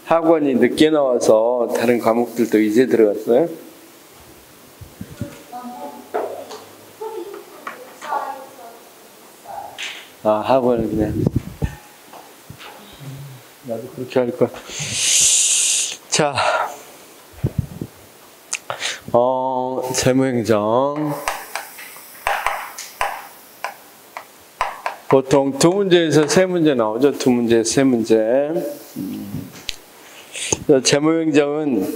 학원이 늦게 나와서 다른 과목들도 이제 들어갔어요? 아, 학원을 그냥. 나도 그렇게 할 거야. 자, 재무행정. 보통 두 문제에서 세 문제 나오죠. 두 문제에서 세 문제. 재무행정은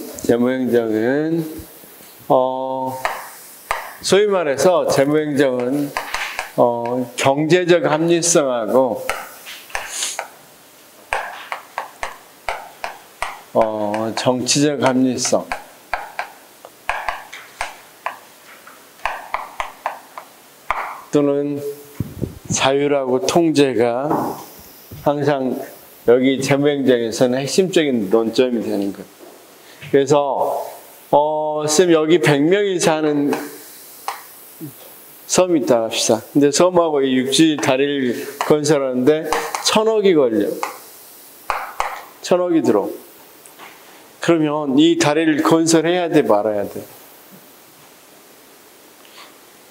소위 말해서 재무행정은 경제적 합리성하고 정치적 합리성 또는 자율하고 통제가 항상 여기 재무행정에서는 핵심적인 논점이 되는 거예요. 그래서 쌤 여기 100명이 사는 섬이 있다 합시다. 근데 섬하고 이 육지 다리를 건설하는데 1000억이 걸려. 1000억이 들어. 그러면 이 다리를 건설해야 돼, 말아야 돼?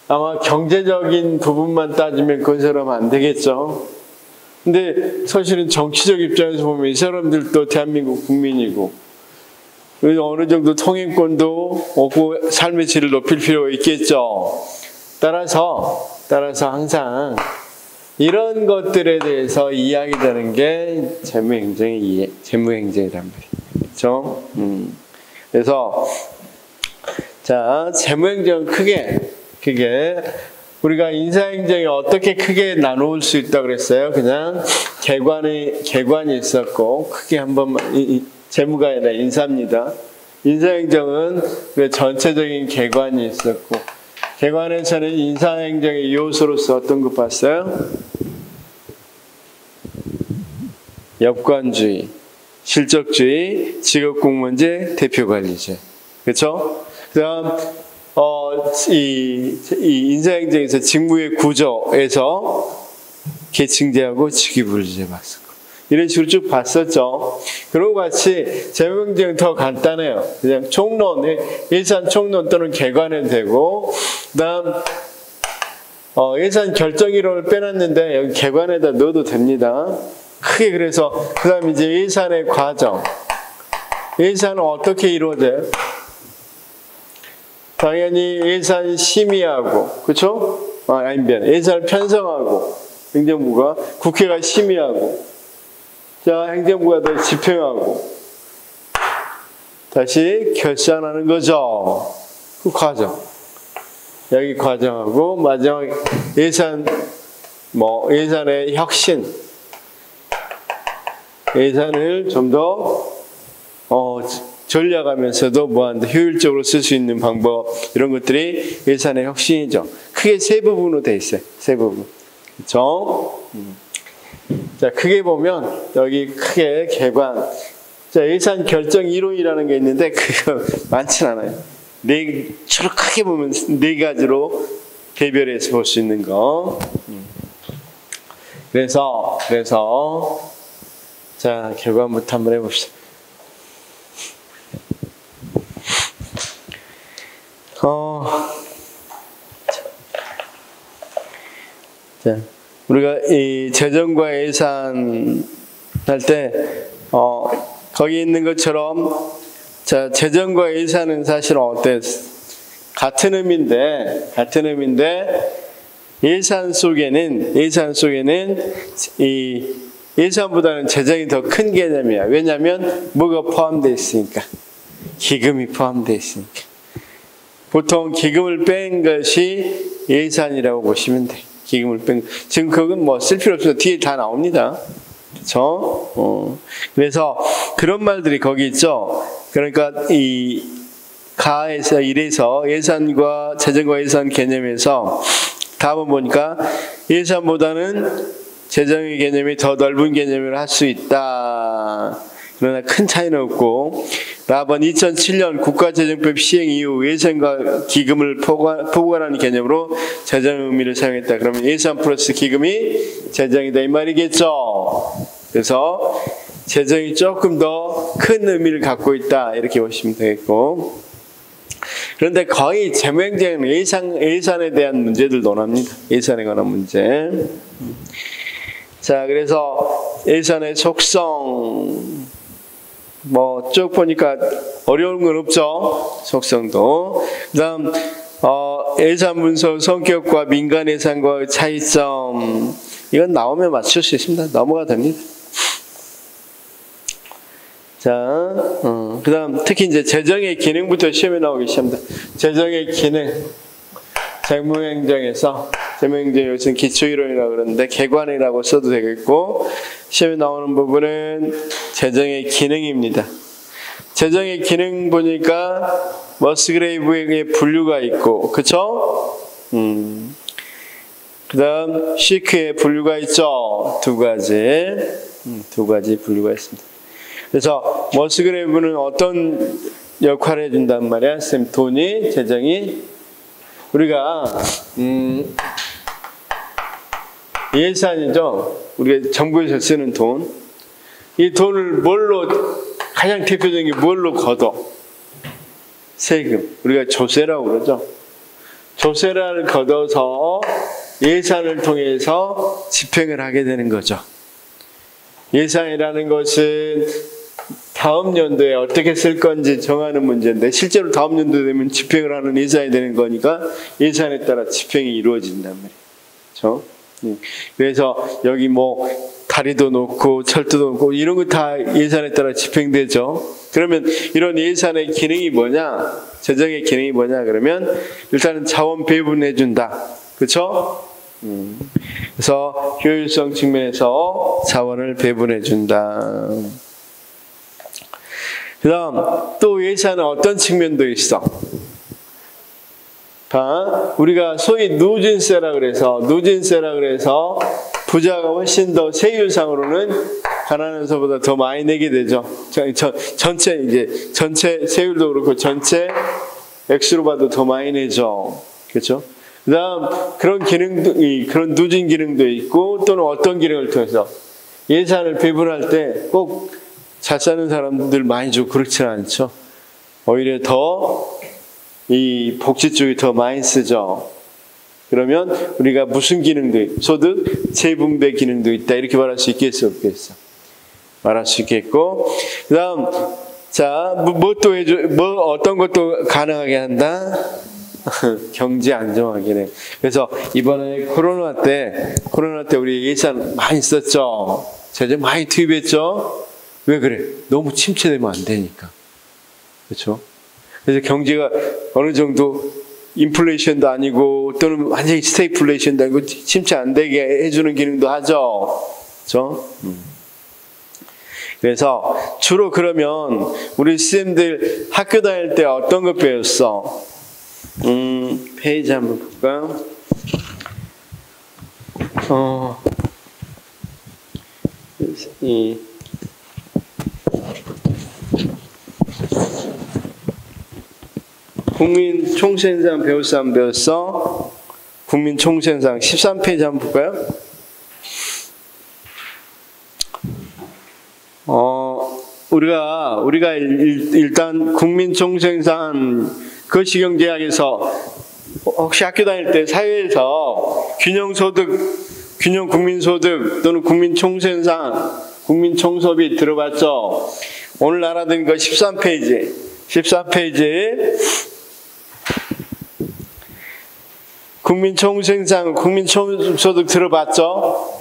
아마 경제적인 부분만 따지면 건설하면 안 되겠죠. 근데 사실은 정치적 입장에서 보면 이 사람들도 대한민국 국민이고 어느 정도 통행권도 없고 삶의 질을 높일 필요가 있겠죠. 따라서 항상 이런 것들에 대해서 이야기되는 게 재무행정이란 말이에요. 그렇죠? 그래서 자, 재무행정 크게 우리가 인사행정이 어떻게 크게 나누을 수 있다고 그랬어요? 그냥 개관이 있었고 크게 한 번만 재무가 아니라 인사입니다. 인사행정은 전체적인 개관이 있었고 개관에서는 인사행정의 요소로서 어떤 거 봤어요? 엽관주의, 실적주의, 직업공무원제, 대표관리제. 그렇죠? 그다음 이 인사행정에서 직무의 구조에서 계층제하고 직위분리제 봤었고 이런 식으로 쭉 봤었죠. 그리고 같이 재무행정 더 간단해요. 그냥 총론, 예산 총론 또는 개관은 되고 그다음 예산 결정 이론을 빼놨는데 여기 개관에다 넣어도 됩니다. 크게 그래서 그다음 이제 예산의 과정. 예산은 어떻게 이루어져요? 당연히 예산 심의하고, 그렇죠? 예산을 편성하고, 행정부가 국회가 심의하고, 자 행정부가 더 집행하고, 다시 결산하는 거죠. 그 과정. 여기 과정하고 마지막 예산의 혁신, 예산을 좀 더 전략하면서도 효율적으로 쓸 수 있는 방법 이런 것들이 예산의 혁신이죠. 크게 세 부분으로 돼 있어요. 세 부분. 그렇죠? 자 크게 보면 여기 크게 개관. 자 예산 결정 이론이라는 게 있는데 그거 많진 않아요. 주로 크게 보면 네 가지로 개별해서 볼 수 있는 거. 그래서 자 결과부터 한번 해봅시다. 자, 우리가 이 재정과 예산 할 때 거기 있는 것처럼 자 재정과 예산은 사실 어때? 같은 의미인데 예산 속에는 이 예산보다는 재정이 더 큰 개념이야. 왜냐하면 뭐가 포함되어 있으니까. 기금이 포함되어 있으니까. 보통 기금을 뺀 것이 예산이라고 보시면 돼. 기금을 뺀 지금 그건 뭐 쓸 필요 없어서 뒤에 다 나옵니다. 그렇죠? 그래서 그런 말들이 거기 있죠. 그러니까 이 가에서 이래서 예산과 재정과 예산 개념에서 답은 보니까 예산보다는 재정의 개념이 더 넓은 개념을 할 수 있다. 그러나 큰 차이는 없고 라번 2007년 국가재정법 시행 이후 예산과 기금을 포괄하는 개념으로 재정 의미를 사용했다. 그러면 예산 플러스 기금이 재정이다 이 말이겠죠. 그래서 재정이 조금 더 큰 의미를 갖고 있다 이렇게 보시면 되겠고, 그런데 거의 재무행정은 예산에 대한 문제들 논합니다. 예산에 관한 문제. 자, 그래서 예산의 속성 뭐 쭉 보니까 어려운 건 없죠. 속성도. 그다음 예산 문서 성격과 민간 예산과의 차이점, 이건 나오면 맞출 수 있습니다. 넘어가 됩니다. 자, 그다음 특히 이제 재정의 기능부터 시험에 나오기 시작합니다. 재정의 기능, 재무행정에서 재무행정 요즘 기초이론이라고 그러는데 개관이라고 써도 되겠고, 시험에 나오는 부분은 재정의 기능입니다. 재정의 기능 보니까 머스그레이브에게 분류가 있고, 그쵸? 그 다음 시크에 분류가 있죠. 두 가지 분류가 있습니다. 그래서 머스그레이브는 어떤 역할을 해준단 말이야? 쌤, 돈이, 재정이, 우리가 예산이죠. 우리가 정부에서 쓰는 돈. 이 돈을 가장 대표적인 게 뭘로 걷어? 세금. 우리가 조세라고 그러죠. 조세를 걷어서 예산을 통해서 집행을 하게 되는 거죠. 예산이라는 것은 다음 연도에 어떻게 쓸 건지 정하는 문제인데, 실제로 다음 연도 되면 집행을 하는 예산이 되는 거니까 예산에 따라 집행이 이루어진단 말이에요. 그렇죠? 그래서 여기 뭐 다리도 놓고 철도도 놓고 이런 거 다 예산에 따라 집행되죠. 그러면 이런 예산의 기능이 뭐냐? 재정의 기능이 뭐냐? 그러면 일단은 자원 배분해 준다. 그렇죠? 그래서 효율성 측면에서 자원을 배분해 준다. 그 다음 또 예산은 어떤 측면도 있어. 우리가 소위 누진세라 그래서 부자가 훨씬 더 세율상으로는 가난한서보다 더 많이 내게 되죠. 전체 세율도 그렇고 전체 액수로 봐도 더 많이 내죠. 그렇죠? 그 다음 그런 기능도, 그런 누진 기능도 있고, 또는 어떤 기능을 통해서 예산을 배분할 때 꼭 잘 사는 사람들 많이 주고 그렇지는 않죠. 오히려 더 이 복지 쪽이 더 많이 쓰죠. 그러면 우리가 무슨 기능도 있고, 소득 재분배 기능도 있다 이렇게 말할 수 있겠어, 없겠어? 말할 수 있겠고, 그 다음 자, 어떤 것도 가능하게 한다? 경제 안정하게 해. 그래서 이번에 코로나 때 우리 예산 많이 썼죠. 재정 많이 투입했죠. 왜 그래? 너무 침체되면 안 되니까. 그렇죠? 그래서 경제가 어느 정도 인플레이션도 아니고, 또는 완전히 스테이플레이션도 아니고 침체 안 되게 해주는 기능도 하죠. 그렇죠? 그래서 주로 그러면 우리 쌤들 학교 다닐 때 어떤 거 배웠어? 페이지 한번 볼까요? 국민 총생산 배웠어, 안 배웠어? 국민 총생산 13페이지 한번 볼까요? 우리가 일단 국민 총생산 거시경제학에서 혹시 학교 다닐 때 사회에서 균형 국민소득 또는 국민 총생산, 국민 총소비 들어봤죠? 오늘 알아듣는 거 14페이지 국민 총생산, 국민 총소득 들어봤죠?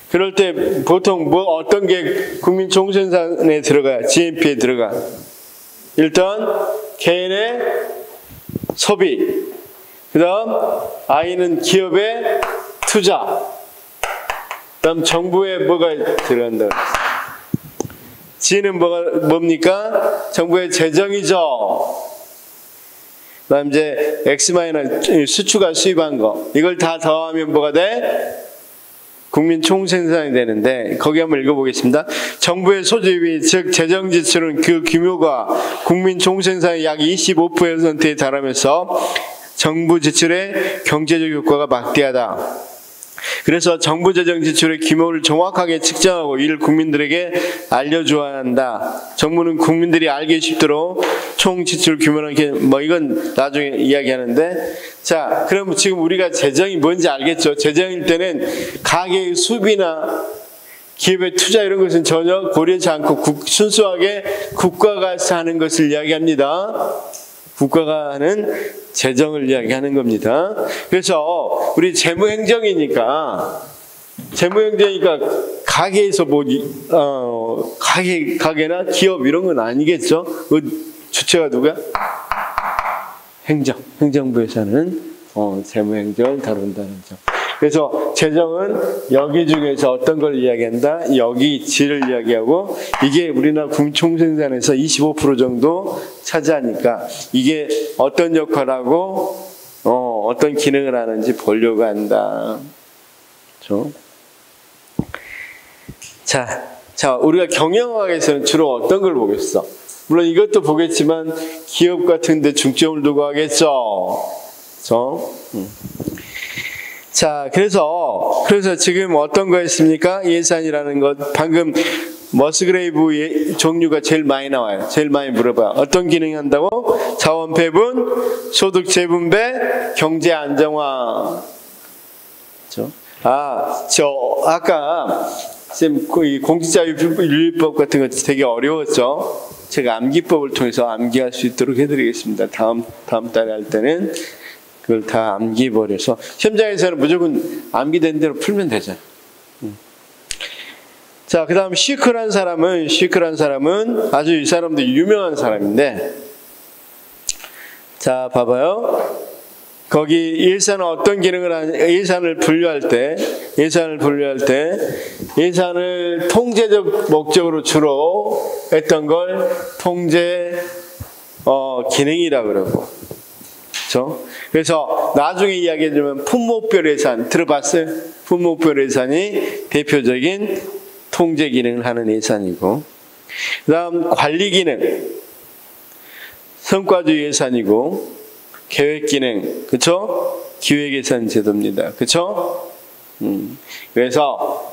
그럴 때 보통 어떤 게 국민 총생산에 들어가요? GNP에 들어가. 일단 개인의 소비, 그 다음 I는 기업의 투자, 그 다음 정부에 뭐가 들어간다. G는 뭡니까? 정부의 재정이죠. 그 다음 이제 X 수출가 수입한 거, 이걸 다 더하면 뭐가 돼? 국민 총생산이 되는데, 거기 한번 읽어보겠습니다. 정부의 소집이, 즉 재정 지출은 그 규모가 국민 총생산의 약 25%에 달하면서 정부 지출의 경제적 효과가 막대하다. 그래서 정부 재정 지출의 규모를 정확하게 측정하고 이를 국민들에게 알려줘야 한다. 정부는 국민들이 알기 쉽도록 총 지출 규모는 이렇게 뭐 이건 나중에 이야기하는데, 자, 그럼 지금 우리가 재정이 뭔지 알겠죠? 재정일 때는 가계의 수비나 기업의 투자 이런 것은 전혀 고려하지 않고 순수하게 국가가 하는 것을 이야기합니다. 국가가 하는 재정을 이야기하는 겁니다. 그래서 우리 재무행정이니까 가게에서 가게나 기업 이런 건 아니겠죠? 주체가 누구야? 행정부에서는 재무행정을 다룬다는 점. 그래서 재정은 여기 중에서 어떤 걸 이야기한다? 여기 질을 이야기하고, 이게 우리나라 총생산에서 25% 정도 차지하니까 이게 어떤 역할하고 어떤 기능을 하는지 보려고 한다. 그렇죠? 자, 우리가 경영학에서는 주로 어떤 걸 보겠어? 물론 이것도 보겠지만 기업 같은 데 중점을 두고 하겠죠. 그렇죠? 자, 그래서 지금 어떤 거 했습니까? 예산이라는 것, 방금 머스그레이브 종류가 제일 많이 나와요. 제일 많이 물어봐요. 어떤 기능 한다고? 자원 배분, 소득 재분배, 경제 안정화. 그렇죠? 아까 지금 공직자윤리법 같은 거 되게 어려웠죠? 제가 암기법을 통해서 암기할 수 있도록 해드리겠습니다. 다음 달에 할 때는 그걸 다 암기해버려서 시험장에서는 무조건 암기된 대로 풀면 되잖아요. 자, 그 다음 시크란 사람은 아주 이 사람도 유명한 사람인데, 자, 봐봐요. 거기 예산은 어떤 기능을 예산을 분류할 때 예산을 통제적 목적으로 주로 했던 걸 통제 기능이라고 그러고, 그렇죠? 그래서 나중에 이야기해주면 품목별 예산 들어봤어요? 품목별 예산이 대표적인 통제 기능을 하는 예산이고, 그 다음 관리 기능, 성과주의 예산이고, 계획 기능, 그쵸? 기획 예산 제도입니다. 그쵸? 그래서,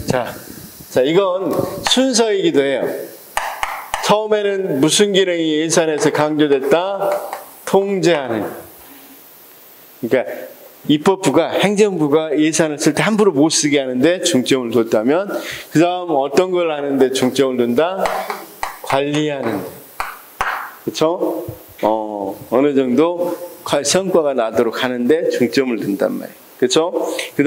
자, 이건 순서이기도 해요. 처음에는 무슨 기능이 예산에서 강조됐다? 통제하는. 그러니까 입법부가, 행정부가 예산을 쓸 때 함부로 못 쓰게 하는데 중점을 뒀다면, 그 다음 어떤 걸 하는데 중점을 둔다? 관리하는. 그쵸? 어느 정도 성과가 나도록 하는데 중점을 둔단 말이에요. 그쵸? 그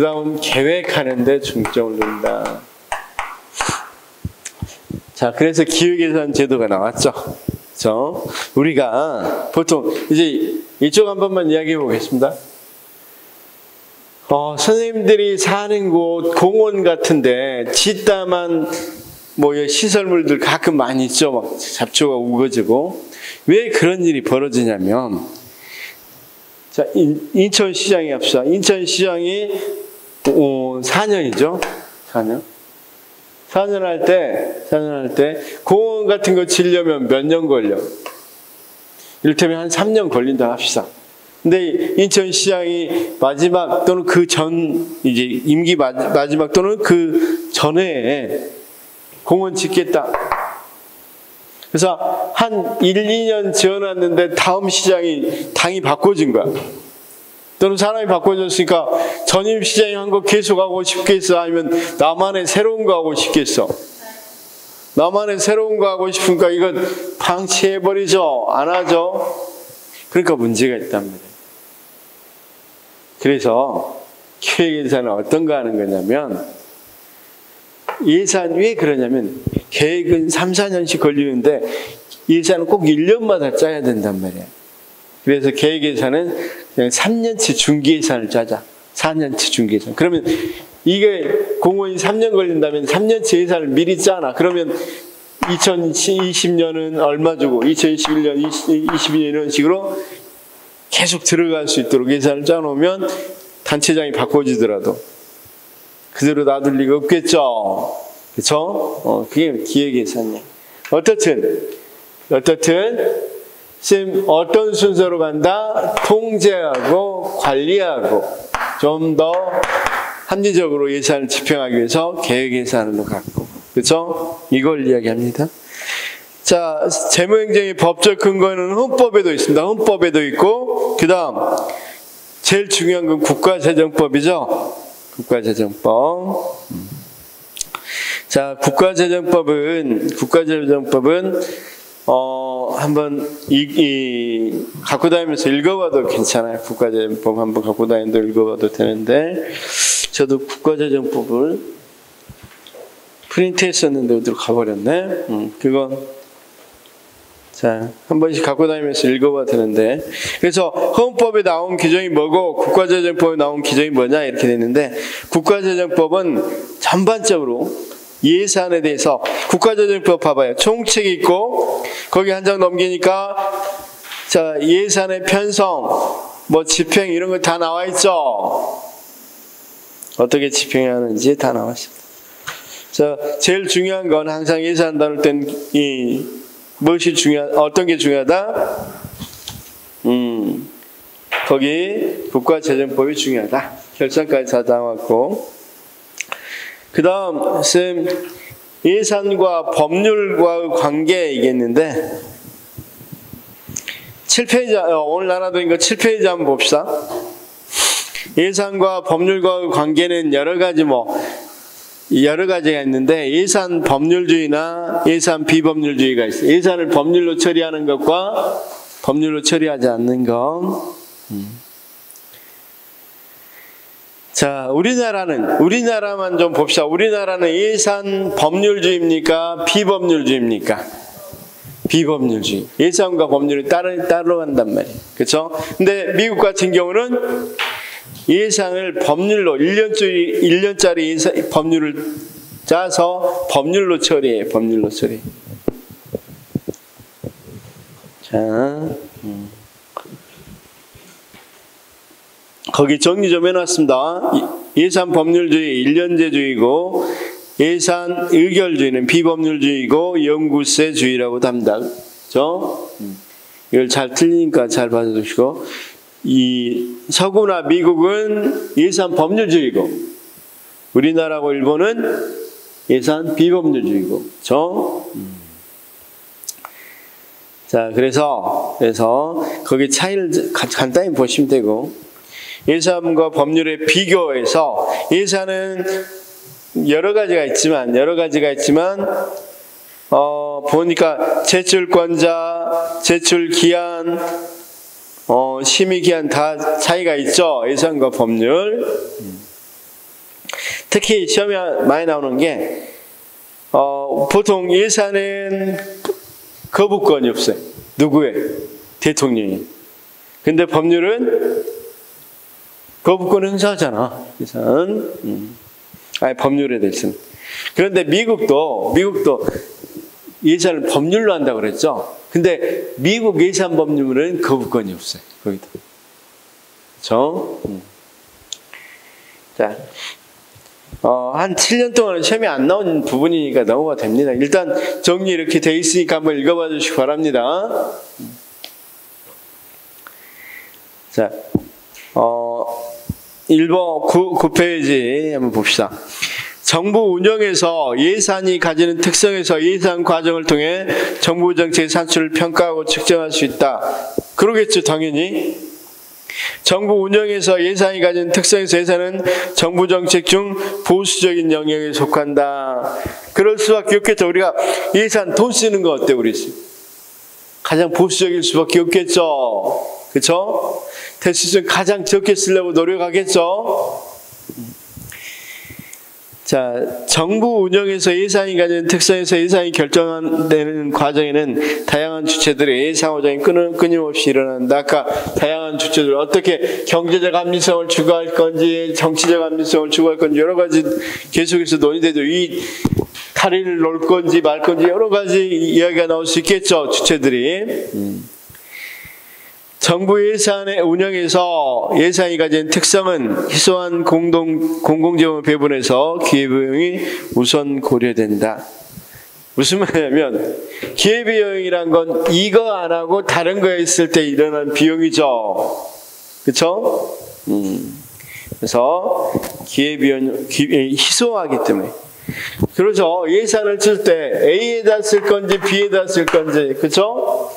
다음 계획하는데 중점을 둔다. 자, 그래서 기획예산 제도가 나왔죠. 그렇죠? 우리가 보통 이제 이쪽 한 번만 이야기해 보겠습니다. 선생님들이 사는 곳 공원 같은데 뒷담한 시설물들 가끔 많이 있죠. 막 잡초가 우거지고. 왜 그런 일이 벌어지냐면, 자, 인천시장이 합시다. 인천시장이 4년이죠. 4년. 4년 할 때 공원 같은 거 지려면 몇 년 걸려? 이를테면 한 3년 걸린다 합시다. 근데 인천시장이 마지막 또는 그 전, 이제 임기 마지막 또는 그 전에 공원 짓겠다. 그래서 한 1, 2년 지어놨는데 다음 시장이 당이 바꿔진 거야. 또는 사람이 바꿔졌으니까 전임 시장이 한 거 계속 하고 싶겠어? 아니면 나만의 새로운 거 하고 싶겠어? 나만의 새로운 거 하고 싶으니까 이건 방치해버리죠. 안 하죠. 그러니까 문제가 있단 말이에요. 그래서 기획예산은 어떤 거 하는 거냐면, 예산 왜 그러냐면 계획은 3, 4년씩 걸리는데 예산은 꼭 1년마다 짜야 된단 말이에요. 그래서 계획예산은 그냥 3년치 중기예산을 짜자. 4년치 중기예산. 그러면 이게 공원이 3년 걸린다면 3년치 예산을 미리 짜나. 그러면 2020년은 얼마 주고 2021년, 2022년 이런 식으로 계속 들어갈 수 있도록 예산을 짜놓으면 단체장이 바꿔지더라도 그대로 놔둘 리가 없겠죠. 그렇죠? 그게 기획예산이에요. 어떻든 쌤, 어떤 순서로 간다? 통제하고 관리하고 좀 더 합리적으로 예산을 집행하기 위해서 계획 예산으로 갖고, 그렇죠? 이걸 이야기합니다. 자, 재무행정의 법적 근거는 헌법에도 있습니다. 헌법에도 있고, 그 다음 제일 중요한 건 국가재정법이죠. 국가재정법. 자, 국가재정법은 한번 갖고 다니면서 읽어봐도 괜찮아요. 국가재정법 한번 갖고 다니면서 읽어봐도 되는데, 저도 국가재정법을 프린트했었는데 어디로 가버렸네. 그건 자, 한 번씩 갖고 다니면서 읽어봐도 되는데, 그래서 헌법에 나온 규정이 뭐고 국가재정법에 나온 규정이 뭐냐 이렇게 되는데, 국가재정법은 전반적으로 예산에 대해서, 국가재정법 봐봐요. 총책이 있고 거기 한 장 넘기니까 자, 예산의 편성, 뭐 집행 이런 거 다 나와 있죠. 어떻게 집행해야 하는지 다 나와 있습니다. 자, 제일 중요한 건 항상 예산 다룰 땐 무엇이 어떤 게 중요하다? 거기 국가재정법이 중요하다. 결산까지 다 나왔고, 그 다음 쌤, 예산과 법률과의 관계 얘기했는데, 7페이지, 오늘 나눠드린 거 7페이지 한번 봅시다. 예산과 법률과의 관계는 여러 가지가 있는데, 예산 법률주의나 예산 비법률주의가 있어요. 예산을 법률로 처리하는 것과 법률로 처리하지 않는 것. 자, 우리나라만 좀 봅시다. 우리나라는 예산 법률주의입니까? 비법률주의입니까? 비법률주의. 예산과 법률이 따로 간단 말이에요. 그렇죠? 근데 미국 같은 경우는 예산을 법률로 1년짜리 법률을 짜서 법률로 처리해요. 법률로 처리. 자, 거기 정리 좀 해놨습니다. 예산 법률주의 1년제주의고, 예산 의결주의는 비법률주의고, 연구세주의라고 합니다. 그렇죠? 이걸 잘 틀리니까 잘 봐주시고, 이 서구나 미국은 예산 법률주의고, 우리나라하고 일본은 예산 비법률주의고, 그렇죠? 자, 그래서 거기 차이를 간단히 보시면 되고, 예산과 법률의 비교해서, 예산은 여러 가지가 있지만 보니까 제출권자, 제출기한, 심의기한 다 차이가 있죠. 예산과 법률. 특히 시험에 많이 나오는 게, 보통 예산은 거부권이 없어요. 누구의? 대통령이. 근데 법률은 거부권을 행사하잖아. 예산. 법률에 대해서는. 그런데 미국도 예산을 법률로 한다고 그랬죠. 근데 미국 예산 법률은 거부권이 없어요. 거기도. 그렇죠? 자, 한 7년 동안은 시험이 안 나온 부분이니까 넘어가 됩니다. 일단 정리 이렇게 돼 있으니까 한번 읽어봐 주시기 바랍니다. 자, 1번 9페이지 한번 봅시다. 정부 운영에서 예산이 가지는 특성에서 예산 과정을 통해 정부 정책의 산출을 평가하고 측정할 수 있다. 그러겠죠, 당연히. 정부 운영에서 예산이 가진 특성에서 예산은 정부 정책 중 보수적인 영역에 속한다. 그럴 수밖에 없겠죠. 우리가 예산 돈 쓰는 거 어때, 우리? 가장 보수적일 수밖에 없겠죠. 그렇죠? 대수는 가장 적게 쓰려고 노력하겠죠. 자, 정부 운영에서 예산이 가진 특성에서 예산이 결정되는 과정에는 다양한 주체들의 상호작용이 끊임없이 일어난다. 아까 다양한 주체들 어떻게 경제적 합리성을 추구할 건지, 정치적 합리성을 추구할 건지 여러 가지 계속해서 논의되죠. 이 다리를 놓을 건지 말 건지 여러 가지 이야기가 나올 수 있겠죠, 주체들이. 정부 예산의 운영에서 예산이 가진 특성은 희소한 공공재원 배분에서 기회비용이 우선 고려된다. 무슨 말이냐면 기회비용이란 건 이거 안 하고 다른 거 했을 때 일어난 비용이죠. 그렇죠? 그래서 기회비용 희소하기 때문에. 그렇죠. 예산을 쓸 때 A에다 쓸 건지 B에다 쓸 건지, 그렇죠?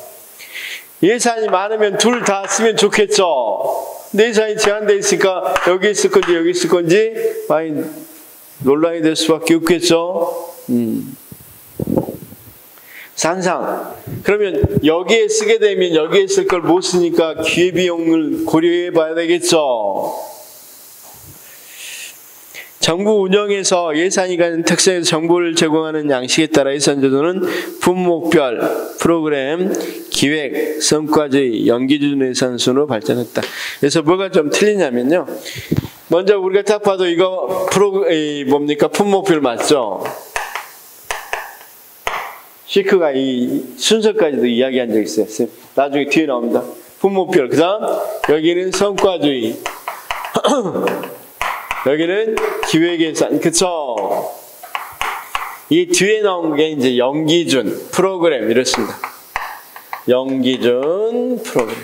예산이 많으면 둘 다 쓰면 좋겠죠. 근데 예산이 제한되어 있으니까 여기 있을 건지 여기 있을 건지 많이 논란이 될 수밖에 없겠죠. 상상. 그러면 여기에 쓰게 되면 여기에 쓸 걸 못 쓰니까 기회비용을 고려해 봐야 되겠죠. 정부 운영에서 예산이 가진 특성에서 정보를 제공하는 양식에 따라 예산제도는 품목별, 프로그램, 기획, 성과주의, 연기준 예산순으로 발전했다. 그래서 뭐가 좀 틀리냐면요. 먼저 우리가 딱 봐도 이거 뭡니까? 품목별 맞죠? 시크가 이 순서까지도 이야기한 적 있어요. 나중에 뒤에 나옵니다. 품목별. 그 다음 여기는 성과주의. 여기는 기획예산. 그쵸? 이 뒤에 나온 게 이제 연기준, 프로그램 이렇습니다. 연기준, 프로그램.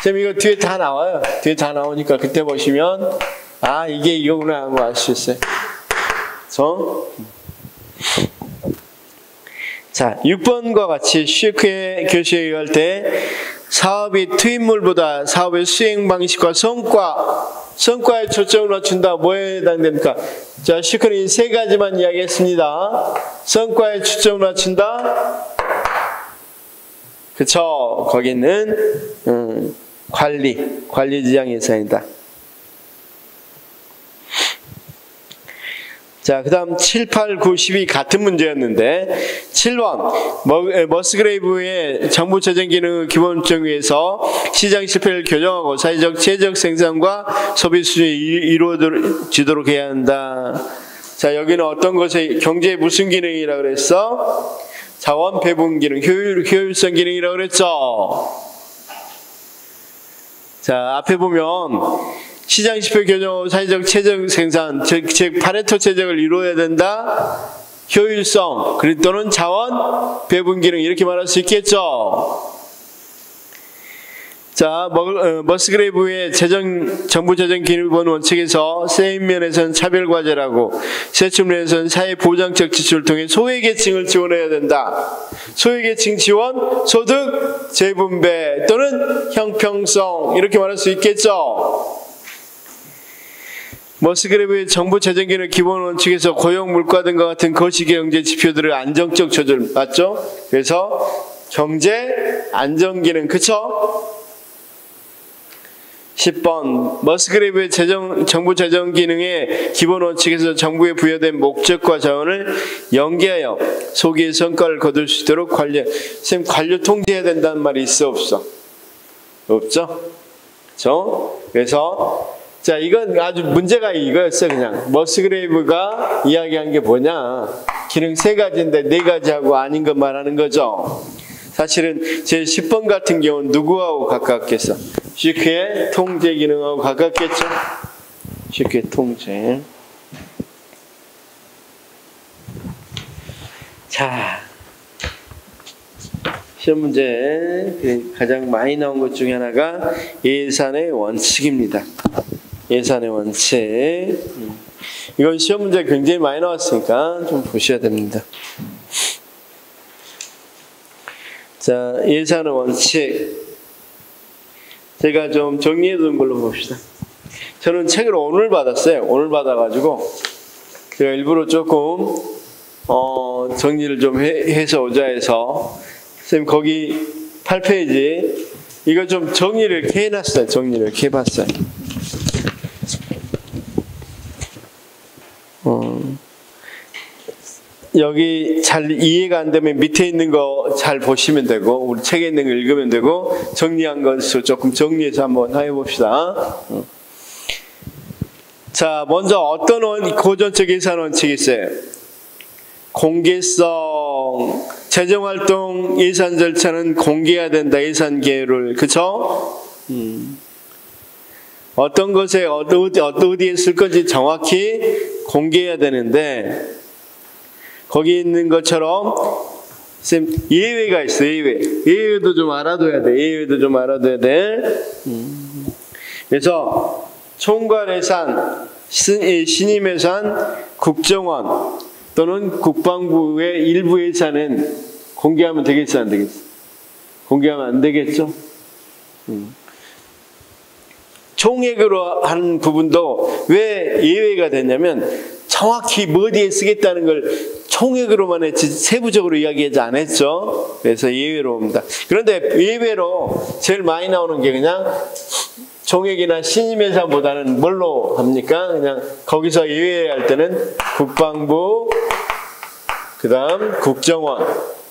지금 이거 뒤에 다 나와요. 뒤에 다 나오니까 그때 보시면 아 이게 이거구나 하고 알 수 있어요. 그래서 자 6번과 같이 시크의 교시에 의할 때 사업이 투입물보다 사업의 수행 방식과 성과에 초점을 맞춘다. 뭐에 해당됩니까? 자, 시크는 세 가지만 이야기했습니다. 성과에 초점을 맞춘다. 그쵸? 거기는 관리지향 예산이다. 자, 그 다음 7, 8, 9, 10이 같은 문제였는데 7번 머스그레이브의 정부재정 기능의 기본 정의에서 시장 실패를 교정하고 사회적 체제적 생산과 소비 수준이 이루어지도록 해야 한다. 자, 여기는 어떤 것의 경제의 무슨 기능이라고 그랬어? 자원 배분 기능, 효율성 기능이라고 그랬죠. 자, 앞에 보면 시장 실패 교정, 사회적 체적 생산, 즉 파레토 체적을 이루어야 된다. 효율성, 그리고 또는 자원 배분 기능 이렇게 말할 수 있겠죠. 자, 머스그레이브의 정부 재정 기본 원칙에서 세입면에서는 차별 과제라고, 세출면에서는 사회 보장적 지출을 통해 소외계층을 지원해야 된다. 소외계층 지원, 소득 재분배 또는 형평성 이렇게 말할 수 있겠죠. 머스그레이브의 정부 재정 기능 기본 원칙에서 고용, 물가 등과 같은 거시경제 지표들의 안정적 조절 맞죠? 그래서 경제 안정 기능 그쵸? 10번 머스그레이브의 정부 재정 기능의 기본 원칙에서 정부에 부여된 목적과 자원을 연계하여 소기의 성과를 거둘 수 있도록 관료 통제해야 된다는 말이 있어 없어? 없죠? 그렇죠? 그래서 자 이건 아주 문제가 이거였어. 그냥 머스그레이브가 이야기한 게 뭐냐, 기능 세 가지인데 네 가지하고 아닌 것 말하는 거죠. 사실은 제 10번 같은 경우는 누구하고 가깝겠어? 시크의 통제 기능하고 가깝겠죠. 시크의 통제. 자, 시험 문제 가장 많이 나온 것 중에 하나가 예산의 원칙입니다. 예산의 원칙. 이건 시험 문제 굉장히 많이 나왔으니까 좀 보셔야 됩니다. 자, 예산의 원칙. 제가 좀 정리해 둔 걸로 봅시다. 저는 책을 오늘 받았어요. 오늘 받아가지고 제가 일부러 조금 정리를 좀 해서 오자 해서 선생님 거기 8페이지 이거 좀 정리를 이렇게 해놨어요. 정리를 이렇게 해봤어요. 여기 잘 이해가 안 되면 밑에 있는 거 잘 보시면 되고 우리 책에 있는 거 읽으면 되고 정리한 것을 조금 정리해서 한번 해봅시다. 자, 먼저 어떤 고전적 예산 원칙이 있어요? 공개성, 재정활동 예산 절차는 공개해야 된다. 예산 계획을, 그쵸? 어떤 것에 어디에 쓸 건지 정확히 공개해야 되는데 거기 있는 것처럼 쌤 예외가 있어. 예외도 좀 알아둬야 돼. 예외도 좀 알아둬야 돼. 그래서 총괄 예산, 신임 예산, 국정원 또는 국방부의 일부 예산은 공개하면 되겠어, 안 되겠어? 공개하면 안 되겠죠? 총액으로 한 부분도 왜 예외가 됐냐면 정확히 어디에 쓰겠다는 걸 총액으로만 했지 세부적으로 이야기하지 않았죠. 그래서 예외로 옵니다. 그런데 예외로 제일 많이 나오는 게 그냥 총액이나 신임 예산보다는 뭘로 합니까? 그냥 거기서 예외할 때는 국방부, 그 다음 국정원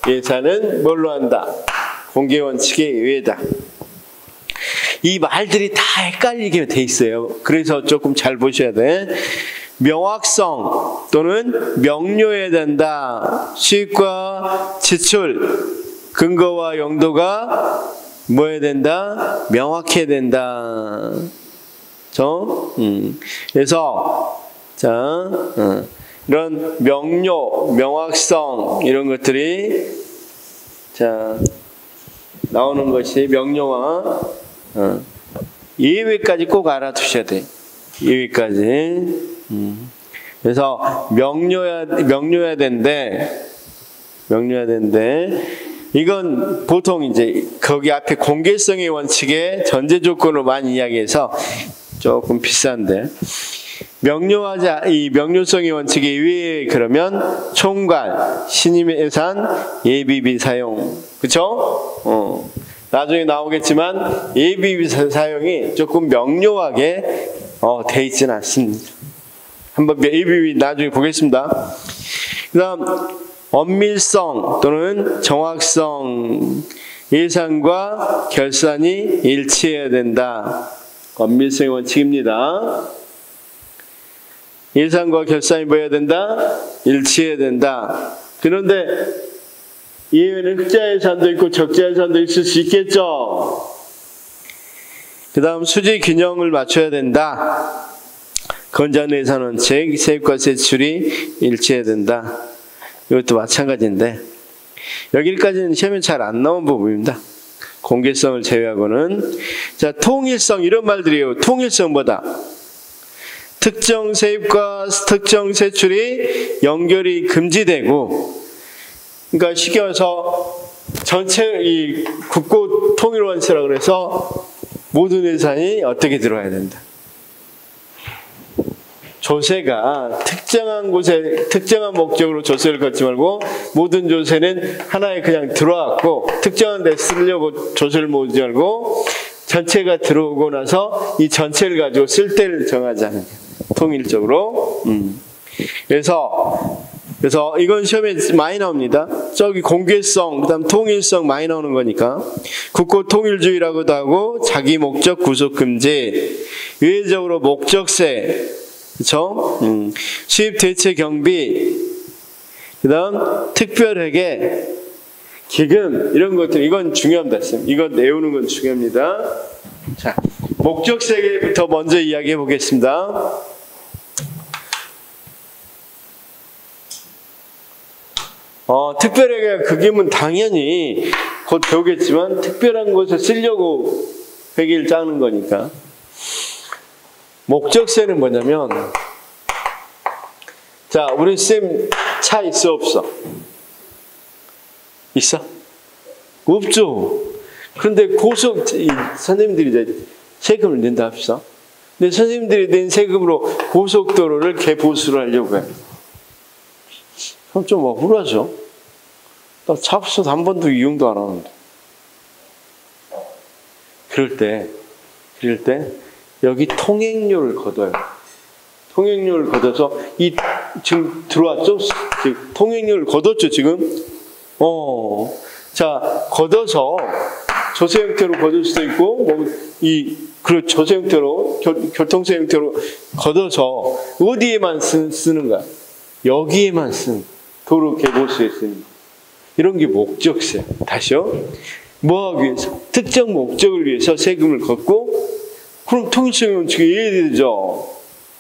예산은 뭘로 한다? 공개 원칙의 예외다. 이 말들이 다 헷갈리게 돼 있어요. 그래서 조금 잘 보셔야 돼. 명확성 또는 명료해야 된다. 수입과 지출, 근거와 용도가 뭐 해야 된다? 명확해야 된다. 그래서 이런 명료, 명확성 이런 것들이 나오는 것이 명료와 예외까지 꼭 알아두셔야 돼. 예외까지. 그래서 명료해야 된대. 이건 보통 이제 거기 앞에 공개성의 원칙의 전제 조건으로 많이 이야기해서 조금 비싼데, 이 명료성의 원칙의 예외 그러면 총괄, 신임 예산, 예비비 사용, 그렇죠? 나중에 나오겠지만 예비비 사용이 조금 명료하게 돼 있지는 않습니다. 한번 예비비 나중에 보겠습니다. 그다음 엄밀성 또는 정확성, 예산과 결산이 일치해야 된다. 엄밀성의 원칙입니다. 예산과 결산이 뭐 해야 된다? 일치해야 된다. 그런데 예외는 흑자 예산도 있고 적자 예산도 있을 수 있겠죠. 그 다음 수지 균형을 맞춰야 된다. 건전 예산 원칙, 세입과 세출이 일치해야 된다. 이것도 마찬가지인데 여기까지는 시험에 잘 안 나온 부분입니다. 공개성을 제외하고는. 자, 통일성 이런 말들이에요. 통일성 뭐다? 특정 세입과 특정 세출이 연결이 금지되고, 그러니까 쉽게 말해서 전체 이 국고 통일 원칙이라고 그래서 모든 예산이 어떻게 들어와야 된다. 조세가 특정한 곳에 특정한 목적으로 조세를 걷지 말고 모든 조세는 하나에 그냥 들어왔고 특정한 데 쓰려고 조세를 모으지 말고 전체가 들어오고 나서 이 전체를 가지고 쓸 때를 정하자는 거예요. 통일적으로. 그래서 이건 시험에 많이 나옵니다. 저기 공개성, 그다음 통일성 많이 나오는 거니까. 국고 통일주의라고도 하고 자기 목적 구속 금지, 의례적으로 목적세, 그렇죠? 수입 대체 경비, 그다음 특별회계, 기금 이런 것들 이건 중요합니다. 이건 외우는 건 중요합니다. 자, 목적세계부터 먼저 이야기해 보겠습니다. 특별회계 그게면 당연히 곧 배우겠지만 특별한 곳에 쓰려고 회계를 짜는 거니까. 목적세는 뭐냐면, 자, 우리 쌤 차 있어 없어? 있어? 없죠. 그런데 선생님들이 이제 세금을 낸다 합시다. 근데 선생님들이 낸 세금으로 고속도로를 개보수를 하려고 해요. 그럼 좀 억울하죠. 나 차 없어서 한 번도 이용도 안 하는데. 그럴 때 여기 통행료를 걷어요. 통행료를 걷어서 지금 들어왔죠? 지금 통행료를 걷었죠, 지금? 자, 걷어서 조세 형태로 걷을 수도 있고, 조세 형태로, 교통세 형태로 걷어서 어디에만 쓰는 거야? 여기에만 쓰는 도로 개보수에 쓰는 거. 이런 게 목적세. 다시요. 뭐 하기 위해서? 특정 목적을 위해서 세금을 걷고, 그럼 통일성의 원칙이 이해되죠.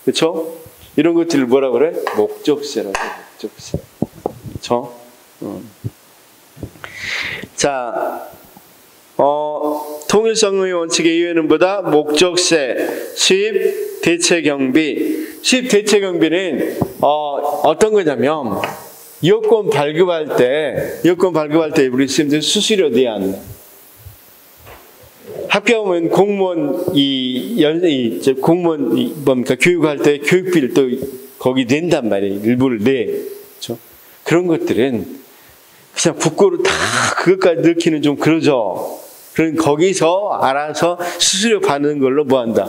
그렇죠? 이런 것들을 뭐라 그래? 목적세라고 해. 목적세. 그렇죠? 자, 통일성의 원칙에 의하는 보다 목적세, 수입, 대체 경비. 수입 대체 경비는 어떤 거냐면 여권 발급할 때 우리 선생님들 수수료 내야 한다. 학교면 공무원 뭡니까 교육할 때 교육비를 또 거기 낸단 말이에요. 일부를 내. 그렇죠? 그런 것들은 그냥 국고로 다 그것까지 넣기는 좀 그러죠. 그럼 거기서 알아서 수수료 받는 걸로 뭐 한다.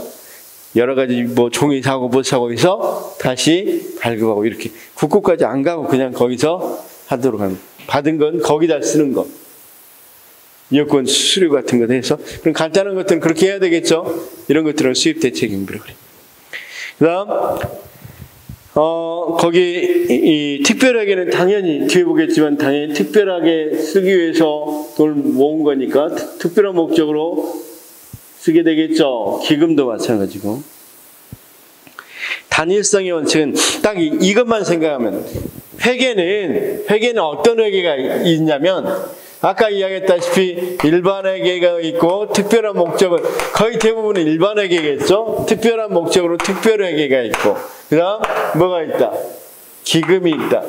여러 가지 뭐 종이 사고 뭐 사고 해서 다시 발급하고 이렇게 국고까지 안 가고 그냥 거기서 하도록 합니다. 받은 건 거기다 쓰는 거. 여권 수수료 같은 거 해서 그럼 간단한 것들은 그렇게 해야 되겠죠. 이런 것들은 수입 대체 경비라고 그래요. 그다음 거기 이 특별하게는 당연히 뒤에 보겠지만 당연히 특별하게 쓰기 위해서 돈을 모은 거니까 특별한 목적으로 쓰게 되겠죠. 기금도 마찬가지고. 단일성의 원칙은 딱 이것만 생각하면 회계는 어떤 회계가 있냐면 아까 이야기했다시피 일반 회계가 있고 특별한 목적은 거의 대부분은 일반 회계겠죠. 특별한 목적으로 특별 회계가 있고 그 다음 뭐가 있다? 기금이 있다.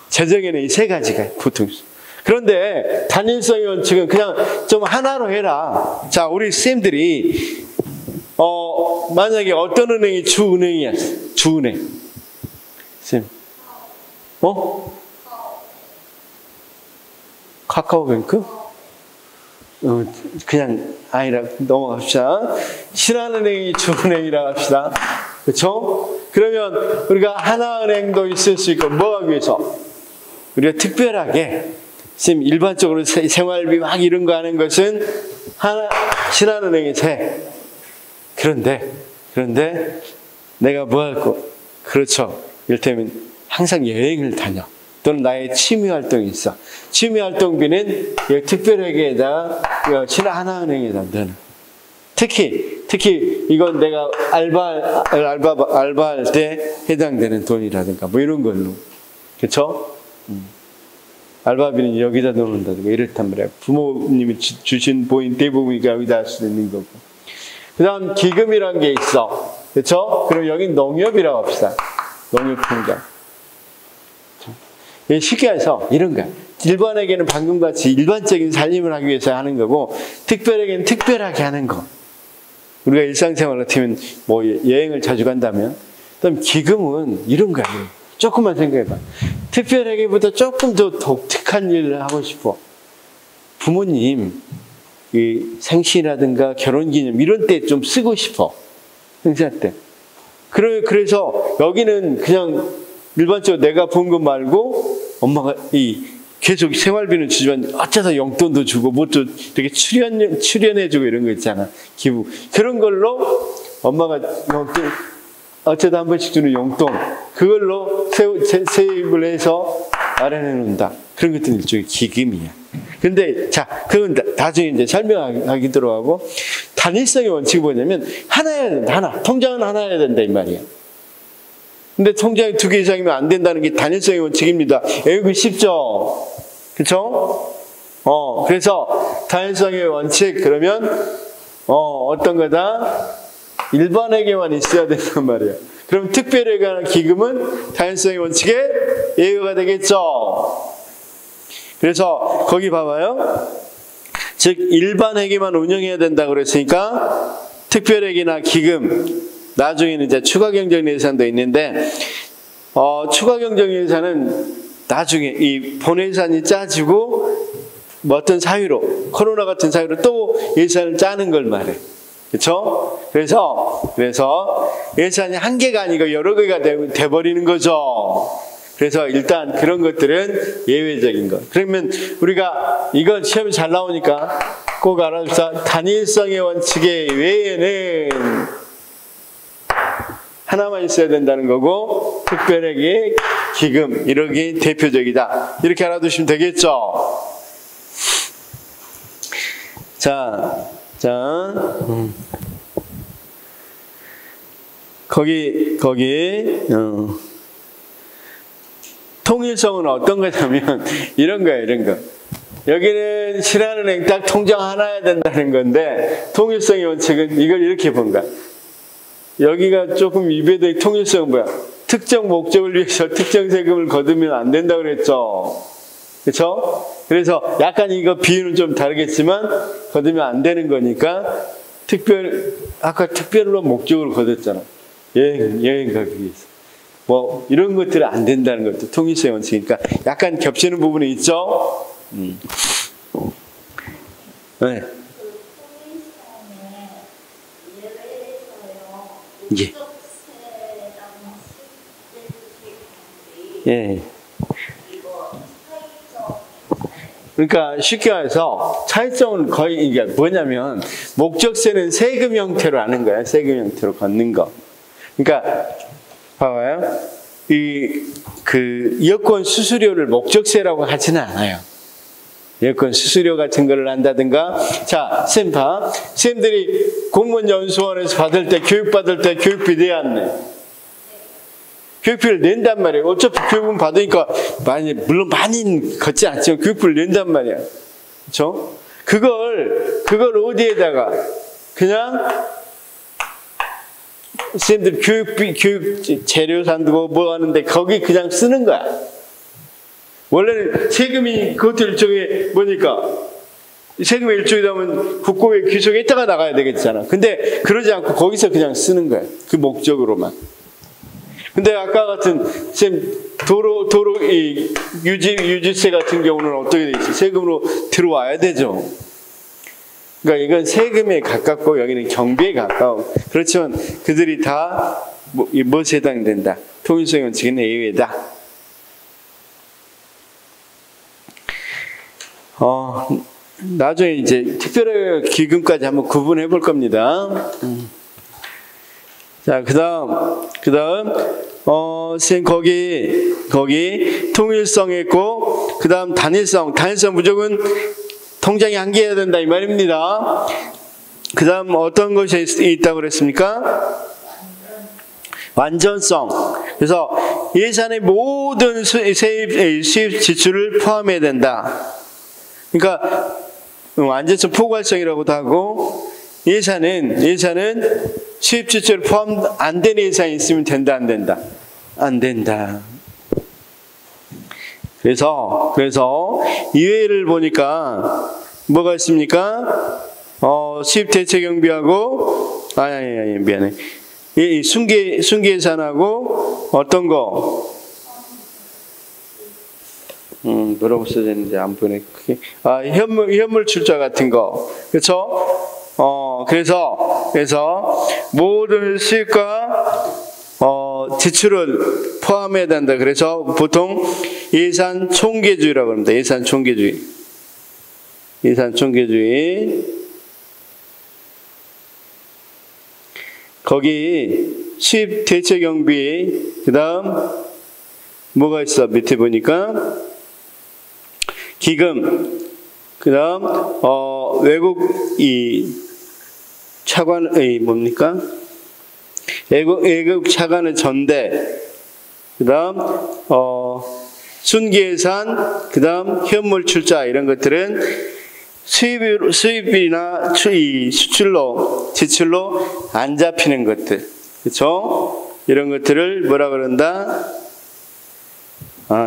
재정에는 이 세 가지가 보통 있어요. 그런데 단일성의 원칙은 그냥 좀 하나로 해라. 자, 우리 쌤들이 만약에 어떤 은행이 주은행이야? 주은행. 쌤. 카카오뱅크? 그냥 아니라 넘어갑시다. 신한은행이 주은행이라고 합시다. 그렇죠? 그러면 우리가 하나은행도 있을 수 있고 뭐 하기 위해서? 우리가 특별하게 지금 일반적으로 생활비 막 이런 거 하는 것은 신한은행이 세. 그런데 내가 뭐 할 거? 그렇죠. 이를테면 항상 여행을 다녀. 또는 나의 취미 활동이 있어. 취미 활동비는 특별회계에다 신한은행에다 넣는. 특히 이건 내가 알바할 때 해당되는 돈이라든가 뭐 이런 걸로. 그렇죠? 알바비는 여기다 넣는다든가 이렇단 말이야. 부모님이 주신 보인 대부분이 여기다 할 수 있는 거고. 그 다음 기금이란 게 있어. 그렇죠? 그럼 여기 농협이라고 합시다. 농협통장. 쉽게 해서 이런 거야. 일반에게는 방금 같이 일반적인 살림을 하기 위해서 하는 거고 특별에게는 특별하게 하는 거. 우리가 일상생활 같으면 뭐 여행을 자주 간다면 그다음 기금은 이런 거야. 조금만 생각해봐. 특별하게보다 조금 더 독특한 일을 하고 싶어. 부모님 이 생신이라든가 결혼기념 이런 때 좀 쓰고 싶어. 행사 때. 그래서 여기는 그냥 일반적으로 내가 본 것 말고 엄마가 계속 생활비는 주지만 어쩌다 용돈도 주고 뭐또 되게 출연해주고 이런 거 있잖아. 기부. 그런 걸로 엄마가 용돈 어쩌다 한 번씩 주는 용돈 그걸로 세입을 해서 마련해 놓는다. 그런 것들은 일종의 기금이야. 근데 자 그건 나중에 이제 설명하기로 하고 단일성의 원칙이 뭐냐면 하나여야 된다. 하나. 통장은 하나여야 된다 이 말이야. 근데 통장이 2개 이상이면 안 된다는 게 단일성의 원칙입니다. 이거 쉽죠? 그렇죠? 그래서 단일성의 원칙 그러면 어떤 거다? 일반에게만 있어야 된단 말이야. 그럼 특별에 관한 기금은 단일성의 원칙에 예외가 되겠죠? 그래서 거기 봐봐요. 즉 일반에게만 운영해야 된다고 그랬으니까 특별액이나 기금 나중에는 이제 추가경정예산도 있는데 추가경정예산은 나중에 이 본예산이 짜지고 뭐 어떤 사유로 코로나 같은 사유로 또 예산을 짜는 걸 말해. 그렇죠? 그래서 예산이 한 개가 아니고 여러 개가 돼버리는 거죠. 그래서 일단 그런 것들은 예외적인 것. 그러면 우리가 이건 시험이 잘 나오니까 꼭 알아둡시다. 단일성의 원칙의 외에는 하나만 있어야 된다는 거고 특별하게 기금 이렇게 대표적이다. 이렇게 알아두시면 되겠죠. 거기 통일성은 어떤 거냐면 이런 거예요, 이런 거. 여기는 신한은행 딱 통장 하나야 된다는 건데 통일성의 원칙은 이걸 이렇게 본 거야. 여기가 조금 위배된 통일성은 뭐야? 특정 목적을 위해서 특정 세금을 거두면 안 된다고 그랬죠. 그렇죠? 그래서 약간 이거 비유는 좀 다르겠지만 거두면 안 되는 거니까 아까 특별한 목적으로 거뒀잖아. 여행 가기 위해서. 뭐 이런 것들은 안 된다는 것도 통일성의 원칙이니까 약간 겹치는 부분이 있죠. 네. 예. 예. 그러니까 쉽게 말해서 차이점은 거의 이게 뭐냐면 목적세는 세금 형태로 하는 거야. 세금 형태로 걷는 거. 그러니까 봐봐요. 여권 수수료를 목적세라고 하지는 않아요. 여권 수수료 같은 거를 한다든가. 자, 쌤 봐. 쌤들이 공무원연수원에서 받을 때 교육받을 때 교육비 내야 안 내? 교육비를 낸단 말이에요. 어차피 교육은 받으니까 물론 많이 걷지 않지만 교육비를 낸단 말이야. 그렇죠? 그걸 어디에다가 그냥 쌤들 교육 재료 산다고 뭐 하는데 거기 그냥 쓰는 거야. 원래는 세금이 그것도 일종의 뭐니까 세금의 일종이라면 국고의 귀속에 있다가 나가야 되겠잖아. 근데 그러지 않고 거기서 그냥 쓰는 거야. 그 목적으로만. 근데 아까 같은 도로 유지세 같은 경우는 어떻게 돼 있어? 세금으로 들어와야 되죠. 그러니까 이건 세금에 가깝고 여기는 경비에 가까워. 그렇지만 그들이 다 무엇에 해당된다? 통일성의 원칙은 예외다. 나중에 이제 특별한 기금까지 한번 구분해 볼 겁니다. 자, 그다음 선생님 거기 통일성 있고 그다음 단일성 무조건 통장이 한 개여야 된다 이 말입니다. 그다음 어떤 것이 있다고 그랬습니까? 완전성. 그래서 예산의 모든 수입 지출을 포함해야 된다. 그러니까 완전성 포괄성이라고도 하고 예산은 수입 지출 포함 안 되는 예산이 있으면 된다 안 된다? 안 된다. 그래서 이외를 보니까 뭐가 있습니까? 수입 대체 경비하고 미안해. 이 순기 예산하고 어떤 거? 뭐라고 써져 있는데 안 보네. 현물 출자 같은 거. 그렇죠? 그래서 모든 수입과 지출을 포함해야 된다. 그래서 보통 예산 총계주의라고 합니다. 예산 총계주의. 거기 수입 대체 경비, 그다음 뭐가 있어? 밑에 보니까 기금, 그다음 외국 차관의 뭡니까? 외국 차관의 전대, 그다음 순기예산, 그다음 현물 출자 이런 것들은 수입이나 수출로 지출로 안 잡히는 것들, 그렇죠? 이런 것들을 뭐라 그런다?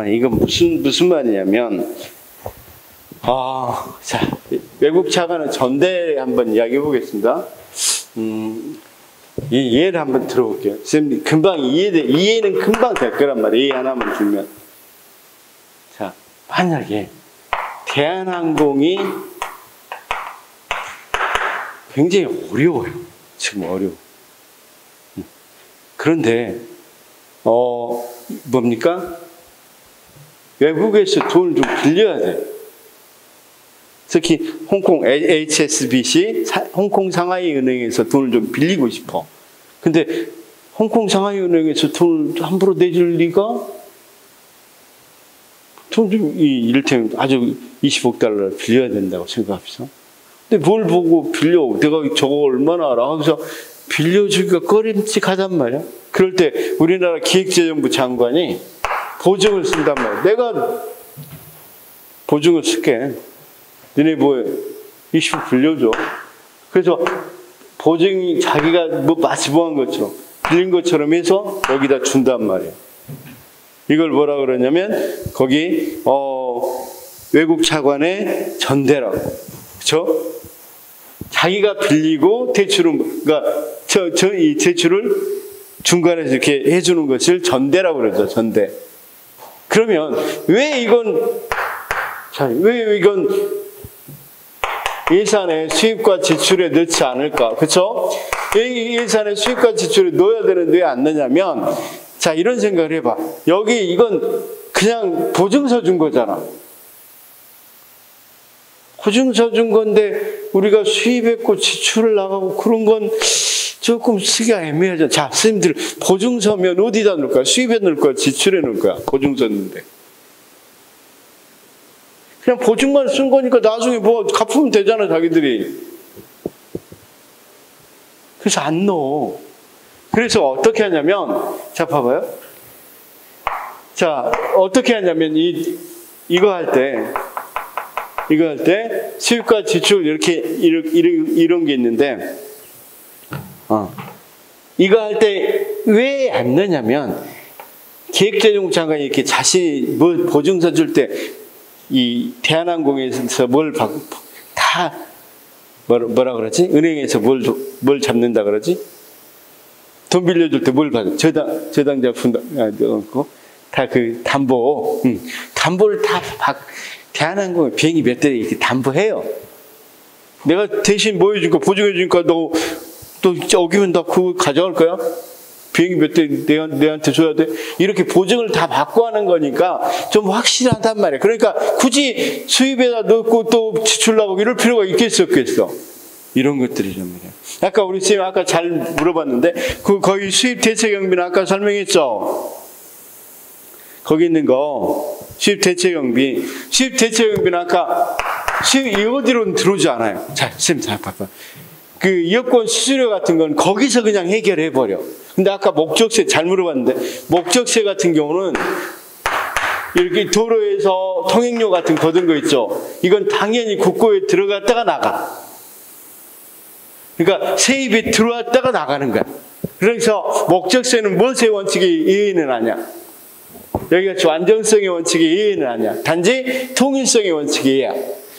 이건 무슨 말이냐면 자, 외국 차관의 전대 한번 이야기해 보겠습니다. 이 예를 한번 들어볼게요. 선생님 금방 이해는 금방 될 거란 말이에요. 이해 하나만 주면. 자, 만약에 대한항공이 굉장히 어려워요. 지금 어려워. 그런데 뭡니까? 외국에서 돈을 좀 빌려야 돼. 특히 홍콩 HSBC, 홍콩 상하이 은행에서 돈을 좀 빌리고 싶어. 근데 홍콩 상하이 은행에서 돈을 함부로 내줄 리가? 돈 좀 이를테면 아주 20억 달러를 빌려야 된다고 생각합시다. 근데 뭘 보고 빌려? 내가 저거 얼마나 알아? 그래서 빌려주기가 꺼림칙하단 말이야. 그럴 때 우리나라 기획재정부 장관이 보증을 쓴단 말이야. 내가 보증을 쓸게. 너네 뭐 20% 빌려줘. 그래서 보증이 자기가 뭐 마치 뭐한 것처럼 빌린 것처럼 해서 여기다 준단 말이야. 이걸 뭐라 그러냐면 거기 외국 차관의 전대라고. 그렇죠? 자기가 빌리고 대출은 그러니까 이 대출을 중간에서 이렇게 해주는 것을 전대라고 그러죠. 전대. 그러면 왜 이건 예산에 수입과 지출에 넣지 않을까? 그렇죠? 예산에 수입과 지출에 넣어야 되는데 왜 안 넣냐면 자 이런 생각을 해봐. 여기 이건 그냥 보증서 준 거잖아. 보증서 준 건데 우리가 수입했고 지출을 나가고 그런 건 조금 쓰기가 애매하죠. 자, 선생님들 보증서면 어디다 넣을 거야? 수입에 넣을 거야? 지출에 넣을 거야? 보증서인데. 그냥 보증만 쓴 거니까 나중에 뭐 갚으면 되잖아, 자기들이. 그래서 안 넣어. 그래서 어떻게 하냐면, 자, 봐봐요. 자, 어떻게 하냐면, 이거 할 때, 수입과 지출 이런 게 있는데, 이거 할 때 왜 안 넣냐면, 기획재정부 장관이 이렇게 자신이 뭐 보증서 줄 때, 이 대한항공에서 뭐라 그러지? 은행에서 뭘 잡는다 그러지? 돈 빌려줄 때 뭘 받아? 저당자 넣고 다 그 담보를 다 대한항공 비행기 몇 대 이렇게 담보해요. 내가 대신 뭐 해줄까? 보증해 주니까 너 또 어기면 나 그거 가져갈 거야? 비행기 몇 대 내한테 줘야 돼? 이렇게 보증을 다 받고 하는 거니까 좀 확실하단 말이야. 그러니까 굳이 수입에다 넣고 또 지출하고 이럴 필요가 있겠어, 없겠어? 이런 것들이란 말이야. 아까 우리 선생님 아까 잘 물어봤는데 거기 수입 대체 경비는 아까 설명했죠? 거기 있는 거 수입 대체 경비. 수입 대체 경비는 아까 수입 어디로는 들어오지 않아요. 자, 선생님 잘 봐봐. 그 여권 수수료 같은 건 거기서 그냥 해결해 버려. 근데 아까 목적세 잘 물어봤는데 목적세 같은 경우는 이렇게 도로에서 통행료 같은 거둔 거 있죠. 이건 당연히 국고에 들어갔다가 나가. 그러니까 세입이 들어왔다가 나가는 거야. 그래서 목적세는 무엇의 원칙에 의해는 아니야. 여기같이 완전성의 원칙에 의해는 아니야. 단지 통일성의 원칙에 의해야.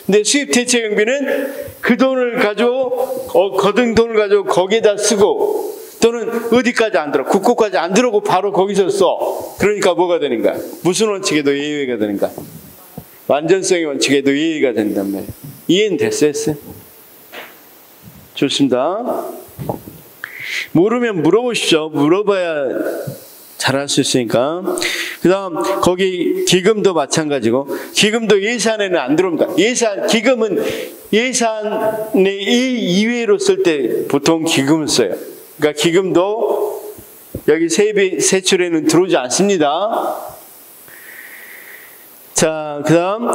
근데 수입 대체 경비는 그 돈을 가지고 거둔 돈을 가지고 거기에다 쓰고 또는 어디까지 안 들어? 국고까지 안 들어오고 바로 거기서 써. 그러니까 뭐가 되는가? 무슨 원칙에도 예외가 되는가? 완전성의 원칙에도 예외가 된단 말이에요. 이해는 됐어요? 좋습니다. 모르면 물어보십시오. 물어봐야 잘할 수 있으니까. 그 다음 거기 기금도 마찬가지고 기금도 예산에는 안 들어옵니다. 기금은 예산의 이외로 쓸 때 보통 기금을 써요. 그러니까 기금도 여기 세출에는 들어오지 않습니다. 자, 그 다음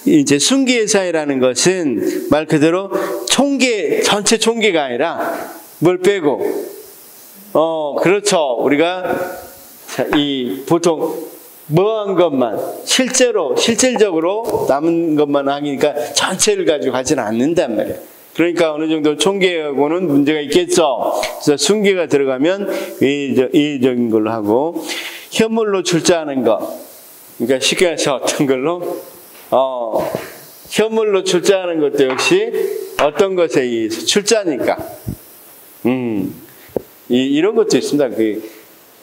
이제 순기예산이라는 것은 말 그대로 전체 총계가 아니라 뭘 빼고 그렇죠. 우리가 보통 뭐한 것만 실질적으로 남은 것만 하니까 전체를 가지고 가지는 않는단 말이에요. 그러니까 어느 정도 총계하고는 문제가 있겠죠. 그래서 순계가 들어가면 예의적인 걸로 하고 현물로 출자하는 것. 그러니까 쉽게 해서 어떤 걸로 현물로 출자하는 것도 역시 어떤 것에 의해서 출자니까. 이런 것도 있습니다.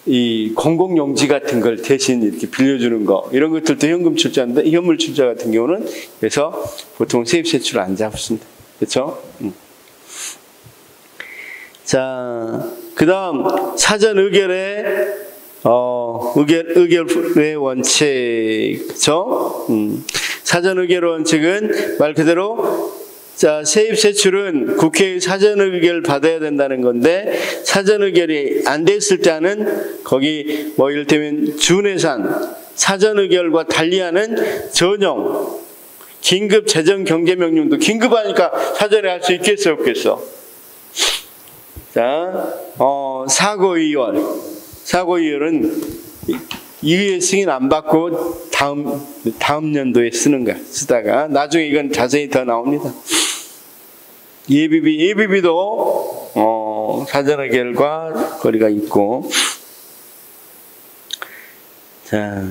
이 공공용지 같은 걸 대신 이렇게 빌려주는 거 이런 것들도 현금 출자인데 현물 출자 같은 경우는 그래서 보통 세입세출 안 잡습니다. 그렇죠? 자, 그다음 사전 의결의 의결의 원칙, 그렇죠? 사전 의결 원칙은 말 그대로 자, 세입세출은 국회의 사전의결 받아야 된다는 건데 사전의결이 안 됐을 때는 거기 뭐 이를테면 준예산, 사전의결과 달리하는 전용, 긴급 재정 경계 명령도 긴급하니까 사전에 할 수 있겠어 없겠어? 자, 사고이월은 이후에 승인 안 받고 다음 연도에 쓰는 거야. 쓰다가 나중에 이건 자세히 더 나옵니다. 예비비도 사전의결과 거리가 있고. 자,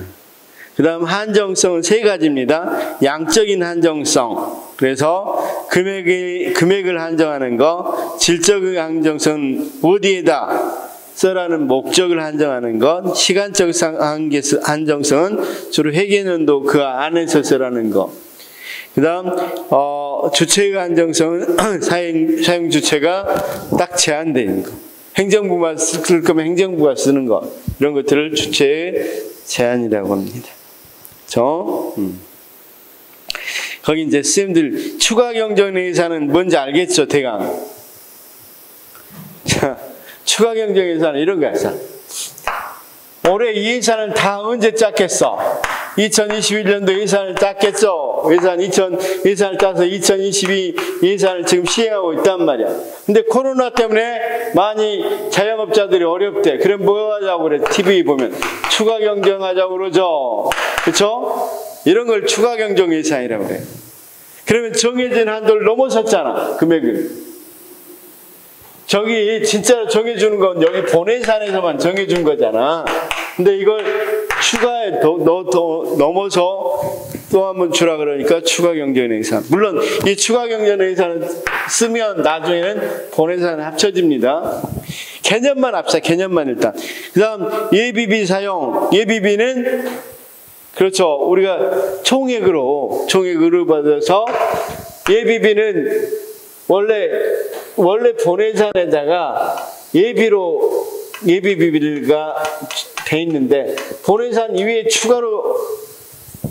그 다음 한정성은 세 가지입니다. 양적인 한정성, 그래서 금액을 한정하는 거. 질적인 한정성은 어디에다 써라는 목적을 한정하는 것. 시간적 한정성은 주로 회계연도 그 안에서 써라는 거. 그 다음 주체의 한정성은 사용 주체가 딱 제한되어 있는 거. 행정부가 쓸 거면 행정부가 쓰는 거. 이런 것들을 주체의 제한이라고 합니다. 거기 이제 선생님들 추가 경정 예산은 뭔지 알겠죠, 대강? 자, 추가 경정 예산은 이런 거야. 올해 이 예산을 다 언제 짰겠어? 2021년도 예산을 짰겠죠? 예산을 짜서 2022 예산을 지금 시행하고 있단 말이야. 근데 코로나 때문에 많이 자영업자들이 어렵대. 그럼 뭐 하자고 그래? TV 보면 추가 경정하자고 그러죠. 그렇죠? 이런 걸 추가 경정 예산이라고 그래요. 그러면 정해진 한도를 넘어섰잖아, 금액을. 저기 진짜로 정해주는 건 여기 본예산에서만 정해준 거잖아. 근데 이걸 추가에 더 넘어서 또 한 번 주라 그러니까 추가 경정 예산. 물론 이 추가 경정 예산을 쓰면 나중에는 본예산에 합쳐집니다. 개념만 합시다. 개념만 일단. 그 다음 예비비 사용. 예비비는 그렇죠. 우리가 총액으로 받아서 예비비는 원래 본예산에다가 예비비가 돼 있는데 본예산 이외에 추가로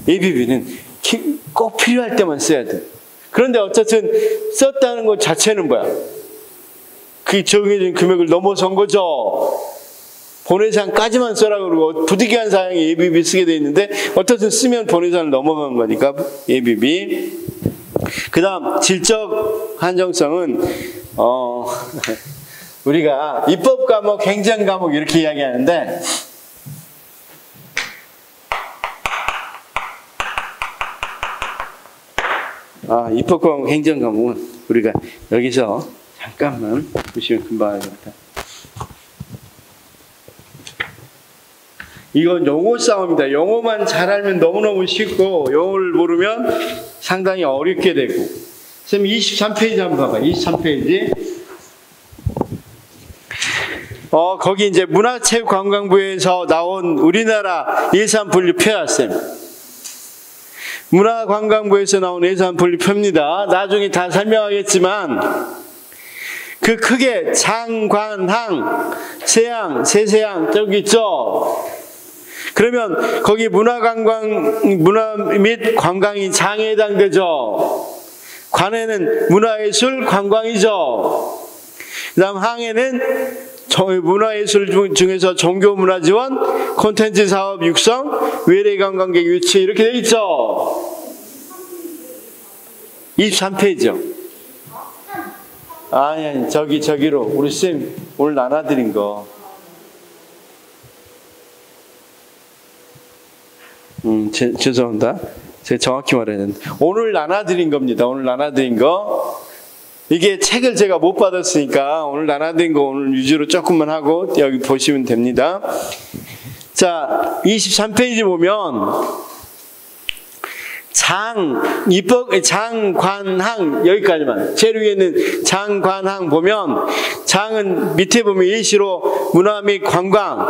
예비비는 꼭 필요할 때만 써야 돼. 그런데 어쨌든 썼다는 것 자체는 뭐야? 그 정해진 금액을 넘어선 거죠. 본예산까지만 써라 그러고 부득이한 사항에 예비비 쓰게 돼 있는데 어쨌든 쓰면 본예산을 넘어간 거니까 예비비. 그 다음 질적 한정성은 우리가 입법 과목, 행정 과목 이렇게 이야기하는데 입법 과목, 행정 과목은 우리가 여기서 잠깐만 보시면 금방 알겠다. 이건 용어 싸움입니다. 용어만 잘 알면 너무너무 쉽고 용어를 모르면 상당히 어렵게 되고. 선생님 23페이지 한번 봐봐. 23페이지. 거기 이제 문화체육관광부에서 나온 우리나라 예산 분류표야, 쌤. 문화관광부에서 나온 예산 분류표입니다. 나중에 다 설명하겠지만 그 크게 장관항, 세항, 세세항 저기 있죠. 그러면 거기 문화 및 관광이 장에 해당되죠. 관에는 문화예술, 관광이죠. 그 다음 항에는 문화예술 중에서 종교문화지원, 콘텐츠 사업 육성, 외래관광객 유치 이렇게 돼 있죠. 23페이지요. 아니 저기로 우리 쌤 오늘 나눠드린 거. 죄송합니다. 제가 정확히 말해야 되는데 오늘 나눠드린 겁니다. 오늘 나눠드린 거. 이게 책을 제가 못 받았으니까 오늘 나눠드린 거 오늘 위주로 조금만 하고 여기 보시면 됩니다. 자, 23페이지 보면 장관항 여기까지만. 제일 위에는 장관항 보면 장은 밑에 보면 예시로 문화 및 관광,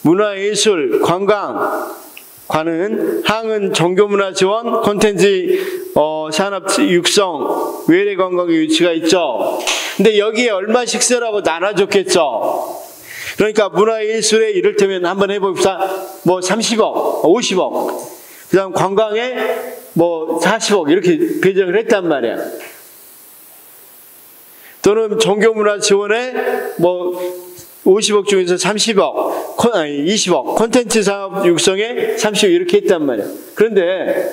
문화예술, 관광. 관은 항은 종교문화 지원, 콘텐츠 산업 육성, 외래관광의 유치가 있죠. 근데 여기에 얼마씩 쓰라고 나눠줬겠죠. 그러니까 문화예술에 이를테면 한번 해봅시다. 뭐 30억, 50억. 그 다음 관광에 뭐 40억 이렇게 배정을 했단 말이야. 또는 종교문화 지원에 뭐 50억 중에서 30억, 20억, 콘텐츠 사업 육성에 30억 이렇게 했단 말이야. 그런데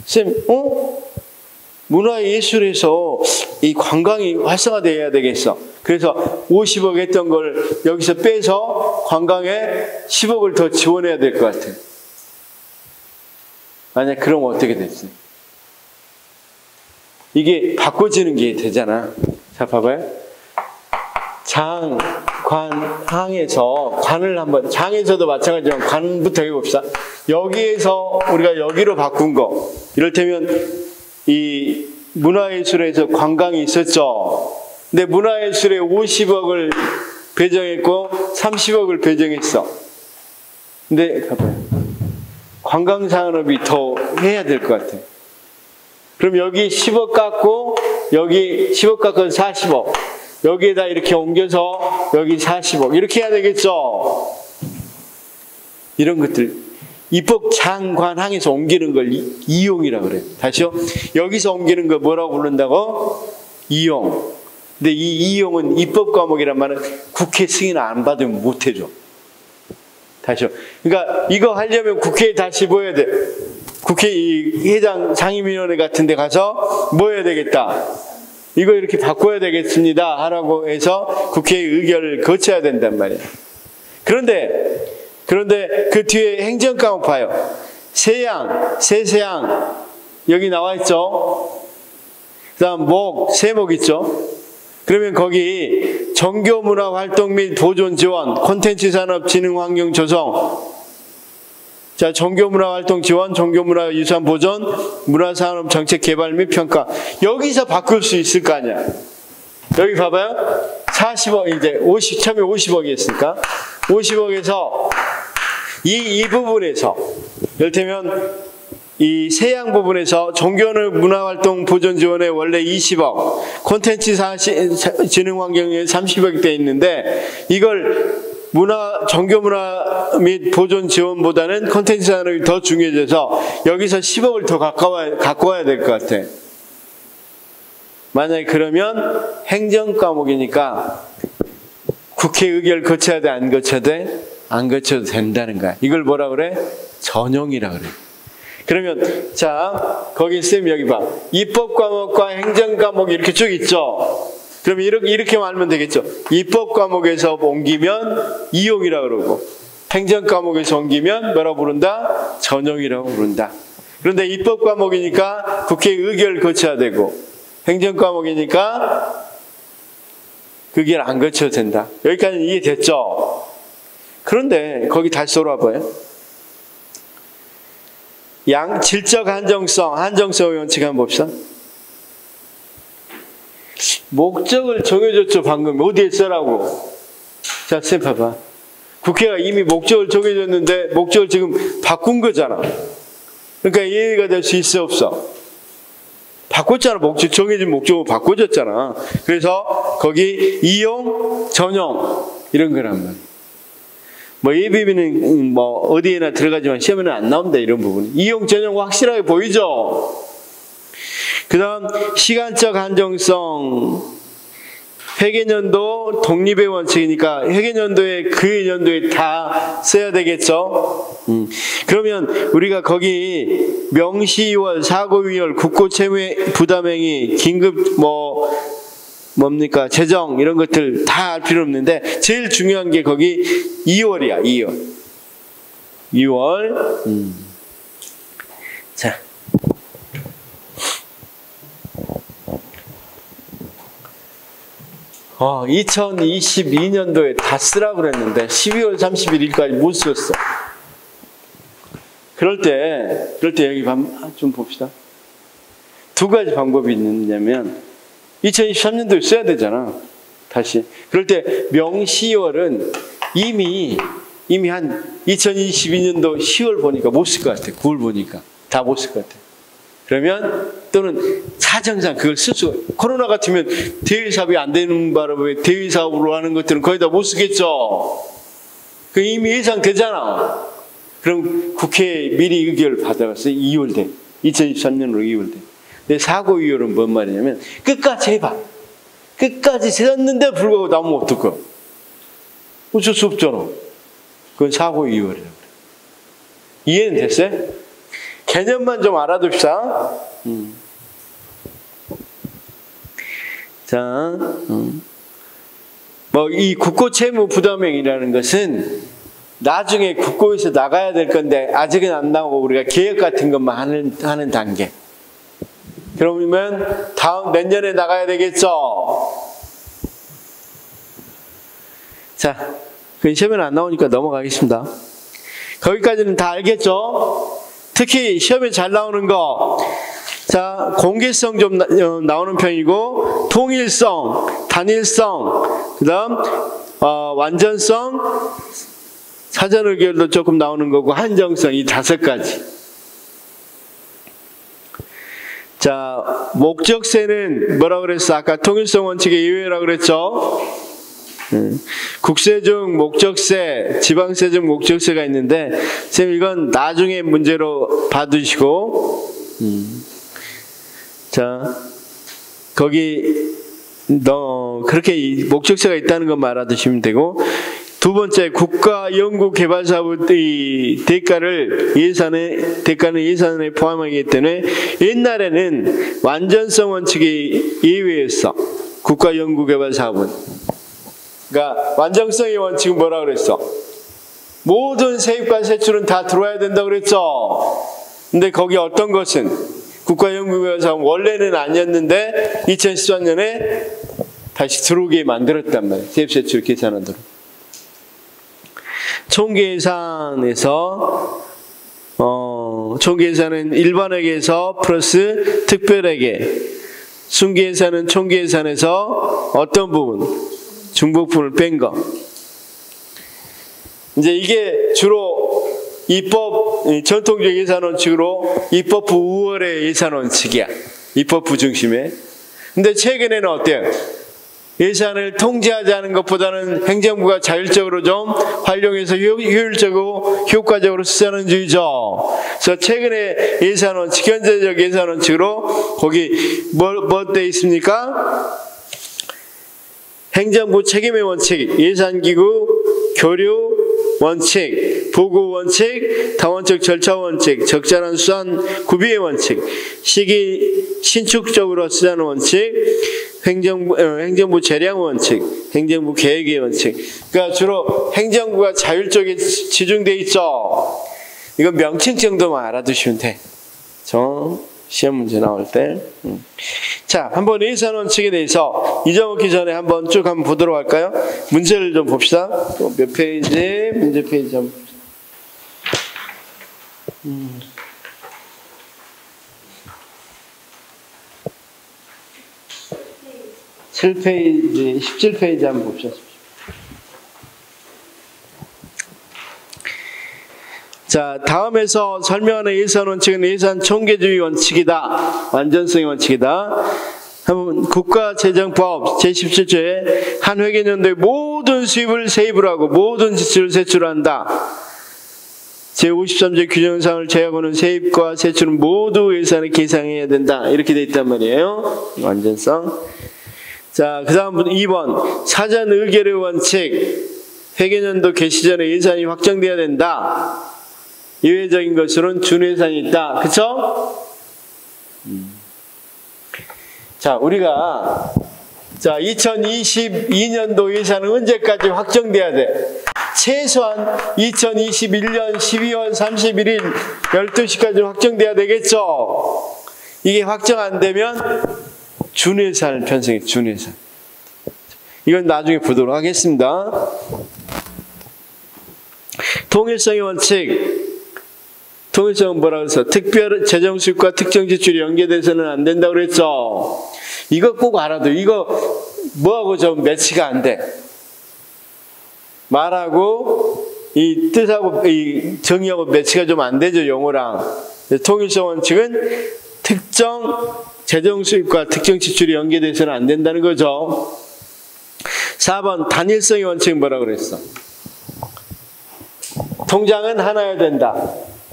쌤, 문화예술에서 이 관광이 활성화돼야 되겠어. 그래서 50억 했던 걸 여기서 빼서 관광에 10억을 더 지원해야 될 것 같아요. 만약 그러면 어떻게 됐어요? 이게 바꿔지는 게 되잖아. 자, 봐봐요. 장, 관, 항에서 관을 한번, 장에서도 마찬가지지만 관부터 해봅시다. 여기에서 우리가 여기로 바꾼 거. 이를테면 이 문화예술에서 관광이 있었죠. 근데 문화예술에 50억을 배정했고 30억을 배정했어. 근데 봐봐요. 관광산업이 더 해야 될 것 같아요. 그럼 여기 10억 깎고 여기 10억 깎은 40억. 여기에다 이렇게 옮겨서 여기 40억. 이렇게 해야 되겠죠. 이런 것들. 입법 장관항에서 옮기는 걸 이용이라고 그래요. 다시요. 여기서 옮기는 걸 뭐라고 부른다고? 이용. 근데 이 이용은 입법 과목이란 말은 국회 승인 안 받으면 못 해줘. 다시요. 그러니까 이거 하려면 국회에 다시 뭐 해야 돼? 국회 이 회장 상임위원회 같은 데 가서 뭐 해야 되겠다. 이거 이렇게 바꿔야 되겠습니다. 하라고 해서 국회의 의결을 거쳐야 된단 말이에요. 그런데 그 뒤에 행정과목 봐요. 세양, 세세양 여기 나와 있죠. 그 다음 목, 세목 있죠. 그러면 거기 종교문화활동 및 보존 지원, 콘텐츠 산업 진흥 환경 조성. 자, 종교문화활동 지원, 종교문화유산 보존, 문화산업 정책 개발 및 평가. 여기서 바꿀 수 있을 거 아니야. 여기 봐봐요. 40억, 이제 처음에 50억이었으니까 50억에서 이 부분에서 이를테면 이 세양 부분에서 종교문화활동 보존 지원에 원래 20억, 콘텐츠 진흥 환경에 30억이 돼 있는데 이걸 종교문화 및 보존 지원보다는 콘텐츠 산업이 더 중요해져서 여기서 10억을 더 갖고 와야 될 것 같아. 만약에 그러면 행정 과목이니까 국회 의결 거쳐야 돼, 안 거쳐야 돼? 안 거쳐도 된다는 거야. 이걸 뭐라 그래? 전용이라 그래. 그러면 자, 거기 쌤 여기 봐. 입법 과목과 행정 과목이 이렇게 쭉 있죠. 그럼 이렇게 말하면 되겠죠. 입법 과목에서 옮기면 이용이라 그러고 행정 과목에서 옮기면 뭐라고 부른다? 전용이라고 부른다. 그런데 입법 과목이니까 국회 의결을 거쳐야 되고 행정 과목이니까 의결 안 거쳐도 된다. 여기까지는 이해됐죠? 그런데 거기 다시 돌아봐요. 질적 한정성 원칙 한번 봅시다. 목적을 정해줬죠. 방금 어디에 쓰라고. 자, 쌤 봐봐. 국회가 이미 목적을 정해줬는데 목적을 지금 바꾼 거잖아. 그러니까 이해가 될 수 있어 없어? 바꿨잖아. 정해진 목적을 바꿔줬잖아. 그래서 거기 이용, 전용 이런 거란 말이야. 뭐 예비비는 뭐 어디에나 들어가지만 시험에는 안 나온다 이런 부분. 이용, 전용 확실하게 보이죠? 그 다음 시간적 한정성. 회계연도 독립의 원칙이니까 회계연도에 그 연도에 다 써야 되겠죠. 그러면 우리가 거기 명시월, 사고위월, 국고채무 부담행위, 긴급 뭡니까 재정 이런 것들 다 알 필요 없는데 제일 중요한 게 거기 2월이야. 2월. 자. 어, 2022년도에 다 쓰라고 그랬는데 12월 31일까지 못 썼어. 그럴 때 여기 좀 봅시다. 두 가지 방법이 있느냐면 2023년도에 써야 되잖아. 다시. 그럴 때 명시월은 이미 한 2022년도 10월 보니까 못 쓸 것 같아. 9월 보니까 다 못 쓸 것 같아. 그러면 또는 사정상 그걸 쓸 수가. 코로나 같으면 대외 사업이 안 되는 바람에 대외 사업으로 하는 것들은 거의 다 못 쓰겠죠. 그 이미 예상되잖아. 그럼 국회에 미리 의결을 받아갔어요. 2월 돼. 2023년으로 2월 돼. 근데 사고 이율은 뭔 말이냐면 끝까지 해봐. 끝까지 세웠는데 불구하고 나오면 어떡해? 어쩔 수 없잖아. 그건 사고 이율이라고 그래. 이해는 됐어요? 개념만 좀 알아둡시다. 자, 뭐 이 국고 채무 부담액이라는 것은 나중에 국고에서 나가야 될 건데 아직은 안 나오고 우리가 계획 같은 것만 하는 단계. 그러면 다음 내년에 나가야 되겠죠. 자, 그 시험에는 안 나오니까 넘어가겠습니다. 거기까지는 다 알겠죠? 특히 시험에 잘 나오는 거, 자, 공개성 좀 나오는 편이고, 통일성, 단일성, 그 다음 완전성, 사전 의결도 조금 나오는 거고, 한정성, 이 5가지. 자, 목적세는 뭐라고 그랬어? 아까 통일성 원칙의 예외라고 그랬죠? 국세 중 목적세, 지방세 중 목적세가 있는데, 선생님 이건 나중에 문제로 봐두시고, 자, 거기, 그렇게 목적세가 있다는 것만 알아두시면 되고, 두 번째, 국가연구개발사업의 대가는 예산에 포함하기 때문에 옛날에는 완전성 원칙이 예외였어. 국가연구개발사업은. 그러니까 완전성의 원칙은 뭐라고 그랬어? 모든 세입과 세출은 다 들어와야 된다고 그랬죠. 근데 거기 어떤 것은 국가연구개발사업은 원래는 아니었는데 2013년에 다시 들어오게 만들었단 말이에요. 세입세출 계산하도록. 총계산에서 총계산은 일반회계에서 플러스 특별회계, 순계산은 총계산에서 어떤 부분, 중복분을 뺀 거. 이제 이게 주로 입법 전통적 예산 원칙으로 입법부 우월의 예산 원칙이야. 입법부 중심에. 근데 최근에는 어때요? 예산을 통제하지 것보다는 행정부가 자율적으로 좀 활용해서 효율적이고 효과적으로 쓰자는 주의죠. 그래서 최근에 예산 원칙, 현재적 예산 원칙으로 거기 뭐 돼 있습니까? 행정부 책임의 원칙, 예산기구 교류 원칙, 보고 원칙, 다원적 절차 원칙, 적절한 수단 구비의 원칙, 시기 신축적으로 쓰자는 원칙, 행정부 재량 원칙, 행정부 계획의 원칙. 그러니까 주로 행정부가 자율적에 지중돼 있죠. 이건 명칭 정도만 알아두시면 돼. 시험 문제 나올 때. 자, 한번 예산 원칙에 대해서 잊어먹기 전에 한번 쭉 한번 보도록 할까요? 문제를 좀 봅시다. 몇 페이지? 문제 페이지 좀. 7페이지, 17페이지 한번 봅시다. 자, 다음에서 설명하는 예산 원칙은 예산 총계주의 원칙이다. 완전성의 원칙이다. 한번 국가재정법 제17조에 한 회계연도의 모든 수입을 세입을 하고 모든 지출을 세출한다. 제53조 규정사항을 제하고는 세입과 세출은 모두 예산에 계상해야 된다. 이렇게 돼 있단 말이에요. 완전성. 자, 그 다음 2번 사전 의결의 원칙. 회계연도 개시 전에 예산이 확정돼야 된다. 예외적인 것으로는 준예산이 있다. 그쵸? 자, 우리가 2022년도 예산은 언제까지 확정돼야 돼? 최소한 2021년 12월 31일 12시까지 확정돼야 되겠죠? 이게 확정 안 되면 준예산을 편성해. 준예산. 이건 나중에 보도록 하겠습니다. 통일성의 원칙. 통일성은 뭐라고 해서 특별 재정 수입과 특정 지출이 연계돼서는 안 된다고 그랬죠. 이거 꼭 알아둬. 이거 뭐하고 좀 매치가 안 돼. 말하고 이 뜻하고 이 정의하고 매치가 좀 안 되죠. 용어랑. 통일성 원칙은 특정 재정 수입과 특정 지출이 연계돼서는 안 된다는 거죠. 4번 단일성의 원칙은 뭐라고 그랬어? 통장은 하나여야 된다.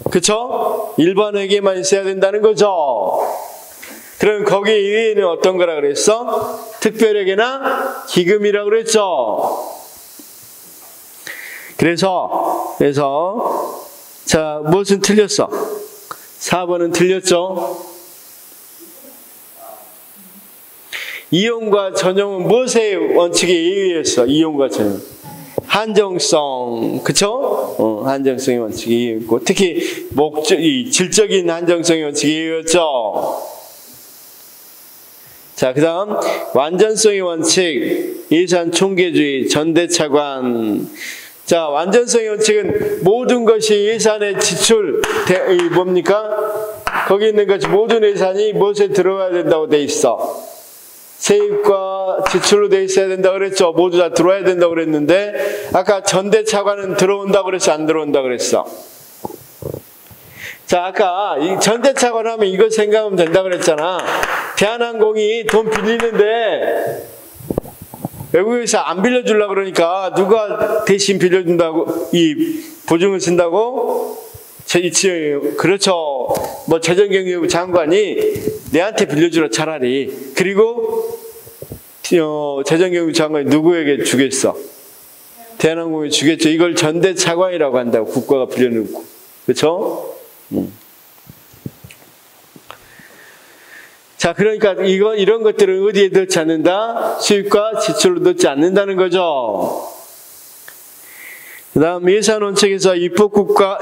그쵸? 일반 회계만 있어야 된다는 거죠. 그럼 거기 이외에는 어떤 거라 그랬어? 특별회계나 기금이라고 그랬죠. 그래서 자, 무엇은 틀렸어? 4번은 틀렸죠. 이용과 전용은 무엇의 원칙에 의해서 이용과 전용? 한정성, 그쵸? 한정성의 원칙에 의했고, 특히 이 질적인 한정성의 원칙에 의했죠. 자, 그 다음 완전성의 원칙, 예산 총계주의, 전대차관. 자, 완전성의 원칙은 모든 것이 예산의 지출, 뭡니까? 거기 있는 것이 모든 예산이 무엇에 들어가야 된다고 돼 있어? 세입과 지출로 돼 있어야 된다고 그랬죠. 모두 다 들어와야 된다고 그랬는데, 아까 전대차관은 들어온다고 그랬어, 안 들어온다고 그랬어? 자, 아까 이 전대차관 하면 이거 생각하면 된다고 그랬잖아. 대한항공이 돈 빌리는데 외국에서 안 빌려주려고 그러니까 누가 대신 빌려준다고, 이 보증을 쓴다고? 그렇죠. 뭐 재정경제부 장관이 내한테 빌려주라 차라리. 그리고 재정경제부 장관이 누구에게 주겠어? 대한항공에 주겠죠. 이걸 전대차관이라고 한다고, 국가가 빌려놓고. 그렇죠? 자, 그러니까 이런 것들은 어디에 넣지 않는다? 수입과 지출로 넣지 않는다는 거죠. 그 다음 예산 원칙에서 입법부가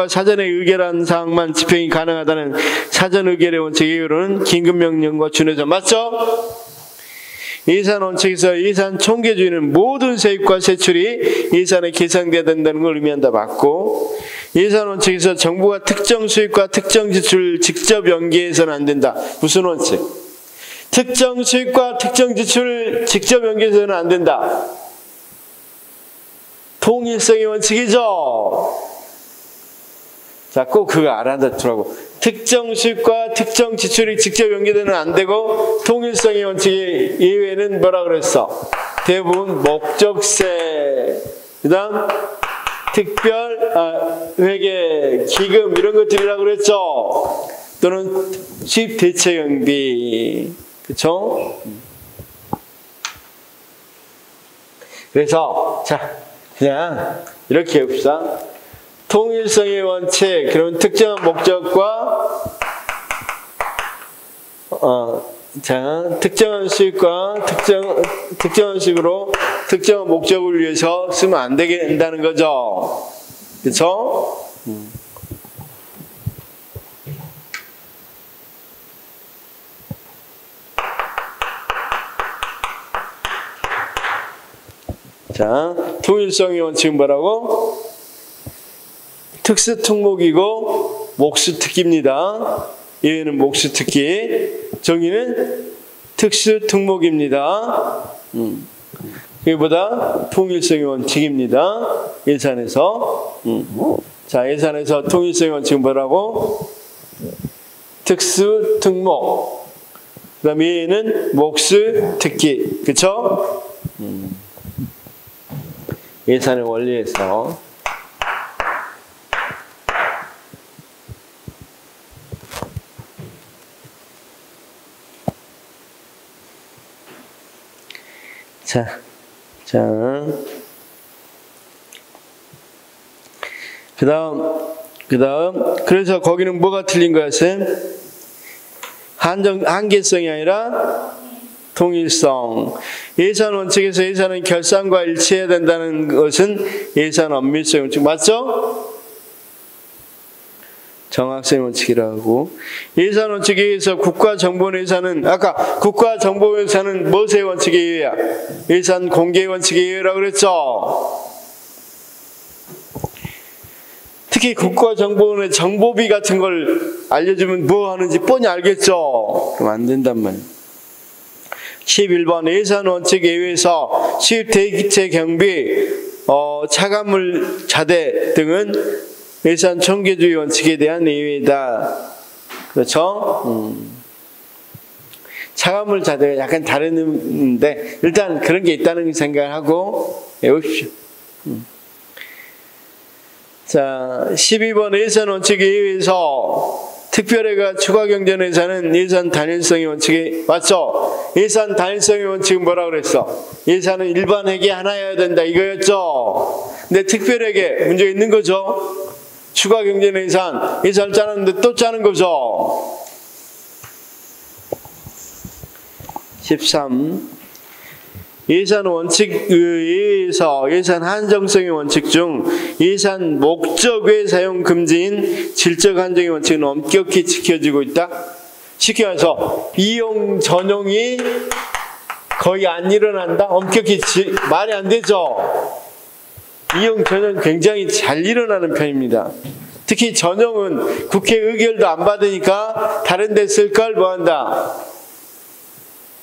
사전에 의결한 사항만 집행이 가능하다는 사전 의결의 원칙의 이유로는 긴급명령과 준해서 맞죠? 예산 원칙에서 예산 총계주의는 모든 세입과 세출이 예산에 계산돼야 된다는 걸 의미한다 맞고, 예산 원칙에서 정부가 특정 수입과 특정 지출을 직접 연계해서는 안 된다. 무슨 원칙? 특정 수입과 특정 지출을 직접 연계해서는 안 된다. 통일성의 원칙이죠. 자, 꼭 그거 알아두라고. 특정 수입과 특정 지출이 직접 연계되는 안 되고, 통일성의 원칙의 예외는 뭐라 그랬어? 대부분 목적세, 그 다음 특별 회계, 기금 이런 것들이라고 그랬죠. 또는 수입 대체 경비, 그렇죠? 그래서 자, 그냥 이렇게 해봅시다. 통일성의 원칙, 그런 특정한 목적과 특정한 수익과 특정한 식으로 특정한 목적을 위해서 쓰면 안 된다는 거죠. 그렇죠? 자, 통일성의 원칙은 뭐라고? 특수특목이고 목수특기입니다. 예외는 목수특기, 정의는 특수특목입니다. 그보다 통일성의 원칙입니다. 예산에서. 자, 예산에서 통일성의 원칙은 뭐라고? 특수특목. 그 다음에 예외는 목수특기. 그쵸? 예산의 원리에서. 그 다음, 그래서 거기는 뭐가 틀린 거야, 쌤? 한계성이 아니라 통일성. 예산 원칙에서 예산은 결산과 일치해야 된다는 것은 예산 엄밀성 원칙 맞죠? 정확성 원칙이라고. 예산 원칙에 의해서 국가정보원 예산은, 아까 국가정보원 예산은 무엇의 원칙에 의해야? 예산 공개 원칙에 의해라고 그랬죠? 특히 국가정보원의 정보비 같은 걸 알려주면 뭐 하는지 뻔히 알겠죠? 그럼 안 된단 말이에요. 11번 예산 원칙에 의해서 수입 대기체 경비, 차관물 자대 등은 예산 총계주의 원칙에 대한 예외다. 그렇죠? 차관물 자대가 약간 다른데 일단 그런 게 있다는 생각을 하고 외우십시오. 자, 12번 예산 원칙에 의해서 특별회가 추가경전 예산은 예산 단일성의 원칙에 맞죠? 예산 단일성의 원칙은 뭐라고 그랬어? 예산은 일반 회계 하나여야 된다 이거였죠? 근데 특별회계 문제가 있는 거죠? 추가경전 예산을 짜는데 또 짜는 거죠? 13. 예산 원칙에 의해서 예산 한정성의 원칙 중 예산 목적 외 사용 금지인 질적 한정의 원칙은 엄격히 지켜지고 있다. 쉽게 말해서 이용 전용이 거의 안 일어난다. 엄격히 말이 안 되죠. 이용 전용 굉장히 잘 일어나는 편입니다. 특히 전용은 국회 의결도 안 받으니까 다른 데 쓸 걸 뭐 한다.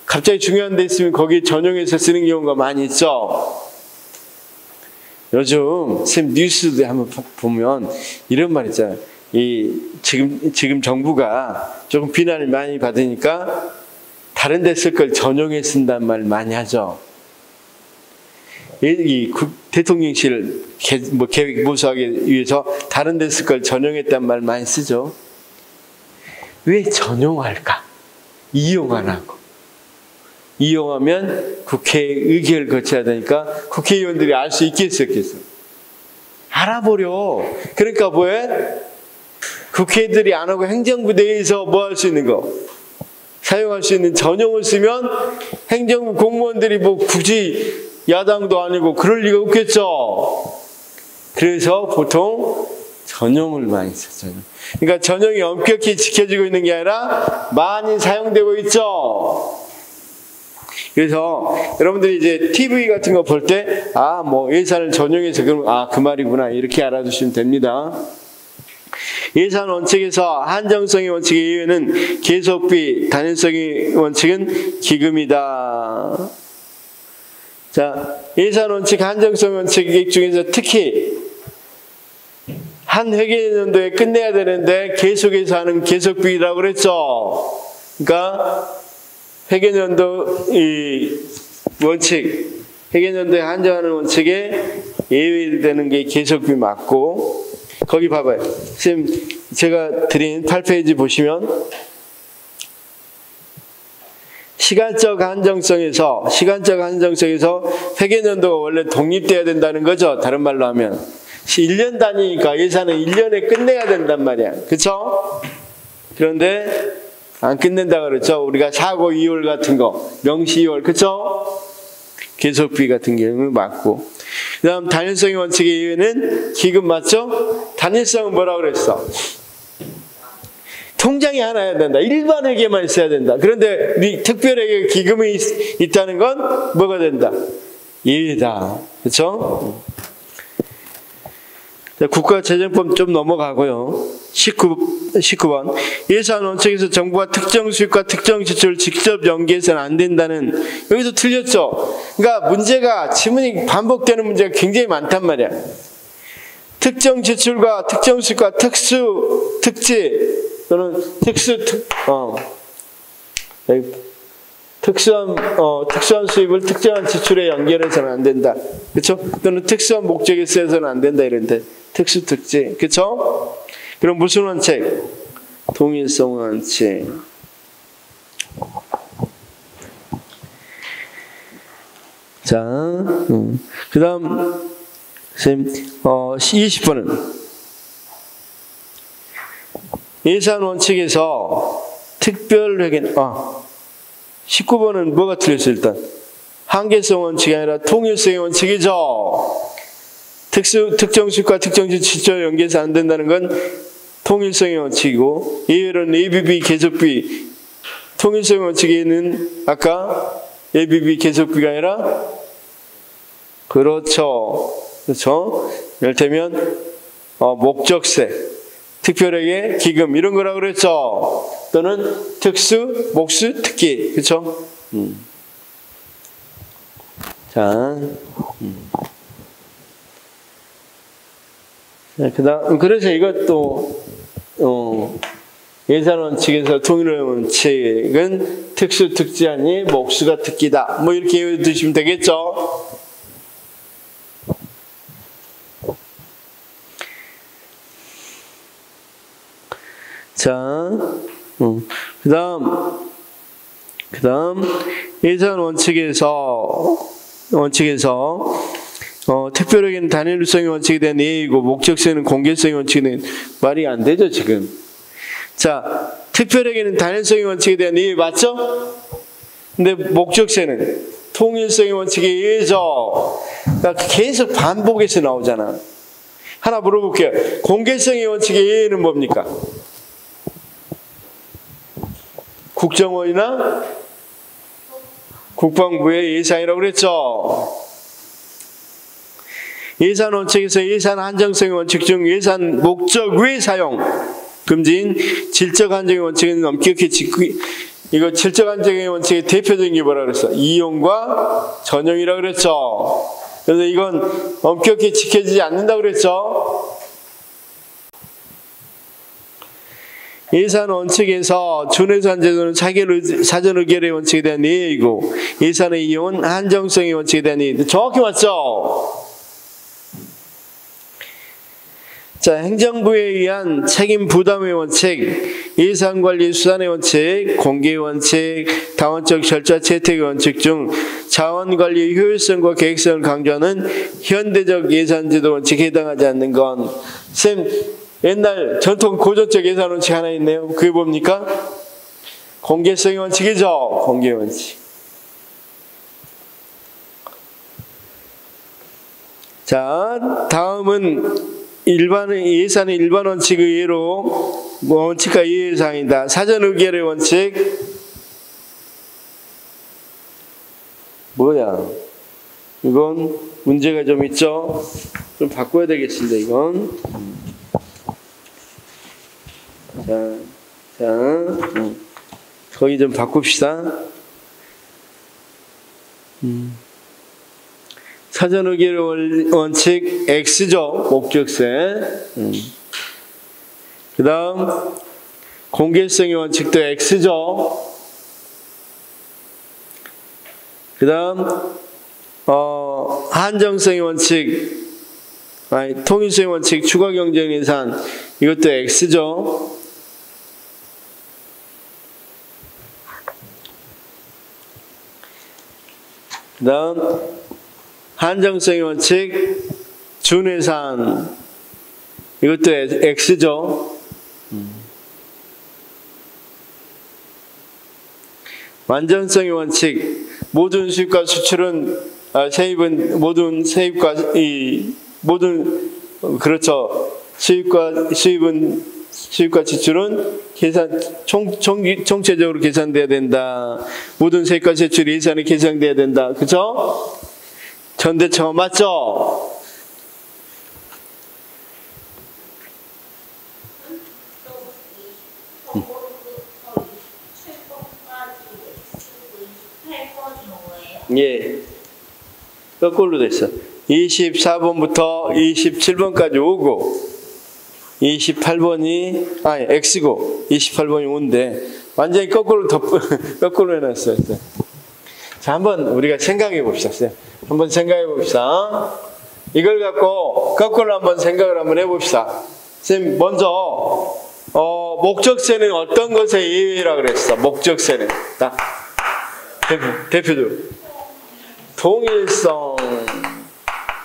갑자기 중요한 데 있으면 거기 전용해서 쓰는 경우가 많이 있죠. 요즘 뉴스도 한번 보면 이런 말 있잖아요. 지금 정부가 조금 비난을 많이 받으니까 다른 데 쓸 걸 전용해 쓴다는 말 많이 하죠. 대통령실 계획 모수하기 위해서 다른 데 쓸 걸 전용했다는 말 많이 쓰죠. 왜 전용할까? 이용 안 하고. 이용하면 국회 의결을 거쳐야 되니까 국회의원들이 알 수 있겠어, 없겠어? 알아보려. 그러니까 뭐해? 국회의원들이 안 하고 행정부 내에서 뭐 할 수 있는 거? 사용할 수 있는 전용을 쓰면 행정부 공무원들이 뭐 굳이 야당도 아니고 그럴 리가 없겠죠. 그래서 보통 전용을 많이 썼죠. 그러니까 전용이 엄격히 지켜지고 있는 게 아니라 많이 사용되고 있죠. 그래서 여러분들이 이제 TV 같은 거 볼 때 뭐 예산을 전용해서 그럼 그 말이구나 이렇게 알아두시면 됩니다. 예산 원칙에서 한정성의 원칙의 이유는 계속비, 단일성의 원칙은 기금이다. 자, 예산 원칙, 한정성 원칙 중에서 특히 한 회계연도에 끝내야 되는데 계속해서 하는 계속비라고 그랬죠. 그러니까 회계연도 이 원칙, 회계연도에 한정하는 원칙에 예외되는 게 계속비 맞고, 거기 봐봐요. 선생님, 제가 드린 8페이지 보시면 시간적 한정성에서 회계연도가 원래 독립돼야 된다는 거죠. 다른 말로 하면 1년 단위니까 예산은 1년에 끝내야 된단 말이야. 그렇죠? 그런데 안 끝낸다 그랬죠. 우리가 사고 이월 같은 거, 명시 이월, 그렇죠? 계속비 같은 경우는 맞고. 그 다음 단일성의 원칙의 이유는 기금 맞죠? 단일성은 뭐라고 그랬어? 통장이 하나여야 된다. 일반 회계만 있어야 된다. 그런데 특별하게 기금이 있다는 건 뭐가 된다? 예외다. 그렇죠? 국가재정법 좀 넘어가고요. 19번. 예산 원칙에서 정부가 특정 수입과 특정 지출을 직접 연계해서는 안 된다는, 여기서 틀렸죠. 그러니까 문제가, 지문이 반복되는 문제가 굉장히 많단 말이야. 특정 지출과 특정 수입과 특수 특지 또는 특수한 수입을 특정한 지출에 연결해서는 안 된다. 그렇죠? 또는 특수한 목적에 쓰여서는 안 된다 이런데 특수 특지. 그렇죠? 그럼 무슨 원칙? 동일성 원칙. 자, 그다음 20번은 예산 원칙에서 특별 회계. 19번은 뭐가 틀렸어요? 일단 한계성 원칙이 아니라 통일성의 원칙이죠. 특정 수입과 특정 지출 연계해서 안 된다는 건 통일성의 원칙이고, 예외로는 ABB 계속비, 통일성의 원칙에는 아까 ABB 계속비가 아니라, 그렇죠. 이를테면 목적세, 특별하게 기금 이런 거라고 그랬죠. 또는 특수, 목수, 특기. 그렇죠? 자, 그다음 그래서 이것도 예산 원칙에서 통일 원칙은 특수, 특지 아니 목수가 특기다. 뭐 이렇게 외워두시면 되겠죠? 자, 그다음 예산 원칙에서 특별하게는 단일성의 원칙에 대한 예의고 목적성은 공개성의 원칙에 대한, 말이 안 되죠 지금. 자, 특별하게는 단일성의 원칙에 대한 예의 맞죠? 근데 목적세는 통일성의 원칙에 의해서 그러니까 계속 반복해서 나오잖아. 하나 물어볼게요. 공개성의 원칙에 의해는 뭡니까? 국정원이나 국방부의 예산이라고 그랬죠. 예산 원칙에서 예산 한정성의 원칙 중 예산 목적 외 사용 금지인 질적 한정의 원칙은 엄격히 이거 질적 한정의 원칙의 대표적인 게 뭐라 그랬어? 이용과 전용이라고 그랬죠. 그래서 이건 엄격히 지켜지지 않는다고 그랬죠. 예산 원칙에서 준예산 제도는 사전 의결의 원칙에 대한 예의이고 예산의 이용은 한정성의 원칙에 대한 예의. 정확히 맞죠? 자, 행정부에 의한 책임 부담의 원칙, 예산관리 수단의 원칙, 공개의 원칙, 다원적 절차 채택의 원칙 중 자원관리의 효율성과 계획성을 강조하는 현대적 예산제도 원칙에 해당하지 않는 건 쌤, 옛날 전통 고전적 예산 원칙 하나 있네요. 그게 뭡니까? 공개성의 원칙이죠. 공개 원칙. 자, 다음은 예산의 일반 원칙의 예로 원칙과 예외사항이다. 사전 의결의 원칙 뭐야? 이건 문제가 좀 있죠. 좀 바꿔야 되겠습니다. 이건 거기 좀 바꿉시다. 사전 의결 원칙 X죠. 목적세. 그 다음 공개성의 원칙도 X죠. 그 다음 한정성의 원칙, 통일성의 원칙, 추가 경쟁 예산 이것도 X죠. 그 다음 한정성의 원칙, 준예산 이것도 X죠. 완전성의 원칙, 모든 수입과 수출은 세입은 모든 세입과 그렇죠. 수입과 지출은 계산 총체적으로 계산돼야 된다. 모든 세입과 지출 예산이 계산돼야 된다. 그렇죠? 전대청은 맞죠? 예. 거꾸로 됐어. 24번부터 27번까지 오고 28번이 X고 28번이 O인데 완전히 거꾸로 거꾸로 해놨어요. 자, 한번 우리가 생각해 봅시다. 한번 생각해 봅시다. 이걸 갖고 거꾸로 한번 생각을 한번 해봅시다. 쌤, 먼저 목적세는 어떤 것의 예외라 그랬어? 목적세는 딱 대표들 통일성,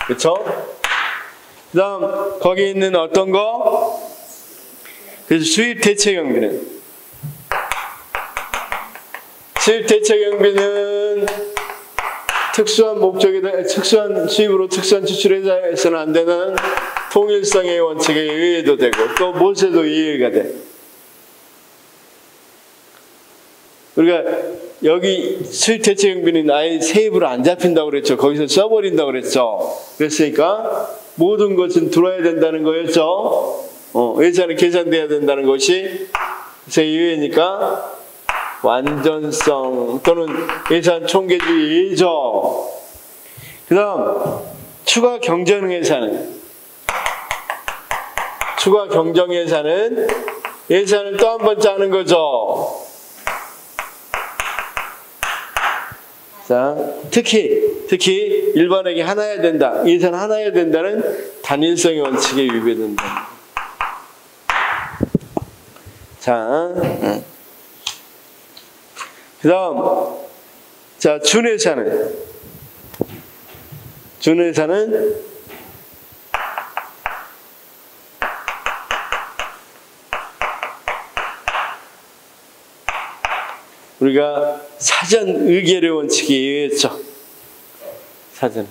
그렇죠? 그다음 거기 있는 어떤 거? 그래서 수입 대체 경비는 특수한 목적에 특수한 수입으로 특수한 지출해서는 안 되는 통일성의 원칙에 의해도 되고 또 무엇에도 이해가 돼. 우리가 여기 수입 대체 경비는 아예 세입으로 안 잡힌다고 그랬죠. 거기서 써버린다고 그랬죠. 그랬으니까 모든 것은 들어야 된다는 거였죠. 예산이 계산돼야 된다는 것이 그래서 이외니까 완전성 또는 예산 총계주의 예죠. 그 다음 추가 경정 예산은 예산을 또 한 번 짜는 거죠. 자, 특히 일반에게 하나여야 된다. 예산 하나여야 된다는 단일성의 원칙에 위배된다. 자, 그 다음, 자, 준예산은 우리가 사전 의결의 원칙에 의했죠. 사전.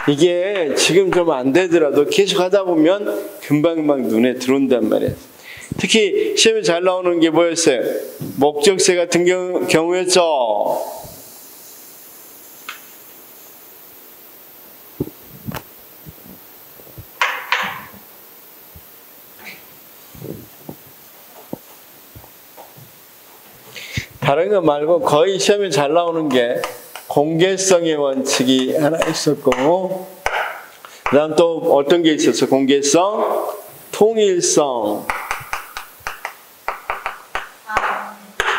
이게 지금 좀 안 되더라도 계속 하다 보면 금방금방 눈에 들어온단 말이에요. 특히 시험에 잘 나오는 게 뭐였어요? 목적세 같은 경우였죠. 다른 거 말고 거의 시험에 잘 나오는 게 공개성의 원칙이 하나 있었고, 그 다음 또 어떤 게 있었어? 공개성, 통일성,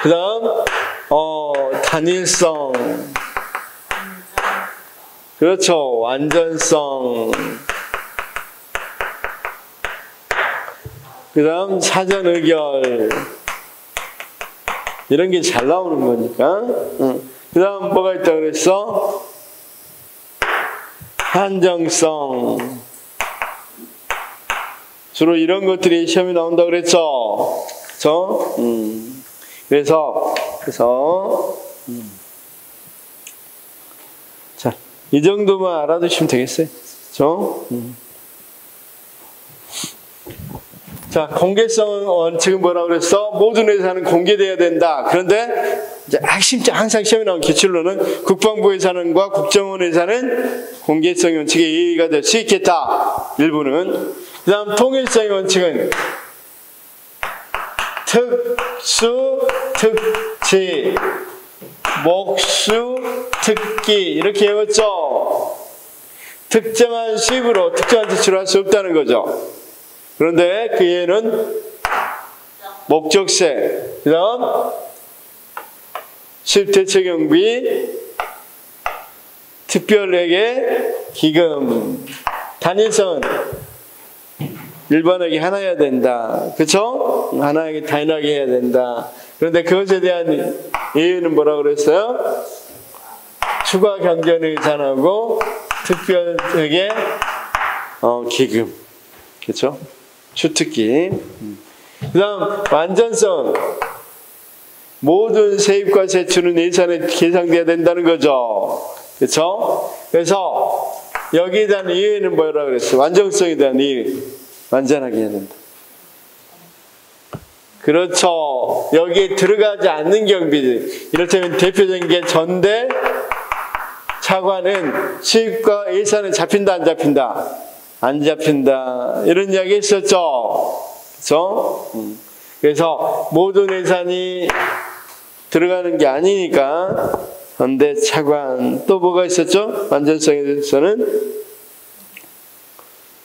그 다음 단일성, 그렇죠, 완전성, 그 다음 사전 의결, 이런 게 잘 나오는 거니까. 그 다음 뭐가 있다 그랬어? 한정성. 주로 이런 것들이 시험에 나온다 그랬죠. 그렇죠? 그래서 자, 이 정도만 알아두시면 되겠어요. 그렇죠? 자, 공개성 원칙은 뭐라고 그랬어? 모든 회사는 공개돼야 된다. 그런데 이제 항상 시험에 나온 기출로는 국방부 회사는과 국정원 회사는 공개성 원칙에 의의가 될 수 있겠다. 일부는. 그 다음 통일성의 원칙은 특수, 특지, 목수, 특기 이렇게 외웠죠. 특정한 식으로 특정한 지출을 할 수 없다는 거죠. 그런데 그 예는 목적세, 그 다음 수입대책경비, 특별회계, 기금, 단일성은 일반회계 하나여야 된다. 그렇죠? 하나에게 단일하게 해야 된다. 그런데 그것에 대한 예는 뭐라고 그랬어요? 추가 경전의산하고 특별회계, 기금. 그렇죠? 추특기. 그 다음 완전성. 모든 세입과 세출은 예산에 계상돼야 된다는 거죠. 그렇죠? 그래서 여기에 대한 이유는 뭐라고 그랬어요? 완전성에 대한 이유. 완전하게 해야 된다. 그렇죠. 여기에 들어가지 않는 경비들. 이를테면 대표적인 게 전대, 차관은 수입과 예산은 잡힌다 안 잡힌다? 안 잡힌다. 이런 이야기 있었죠. 그렇죠? 그래서 모든 예산이 들어가는 게 아니니까 전대, 차관 또 뭐가 있었죠? 완전성에 대해서는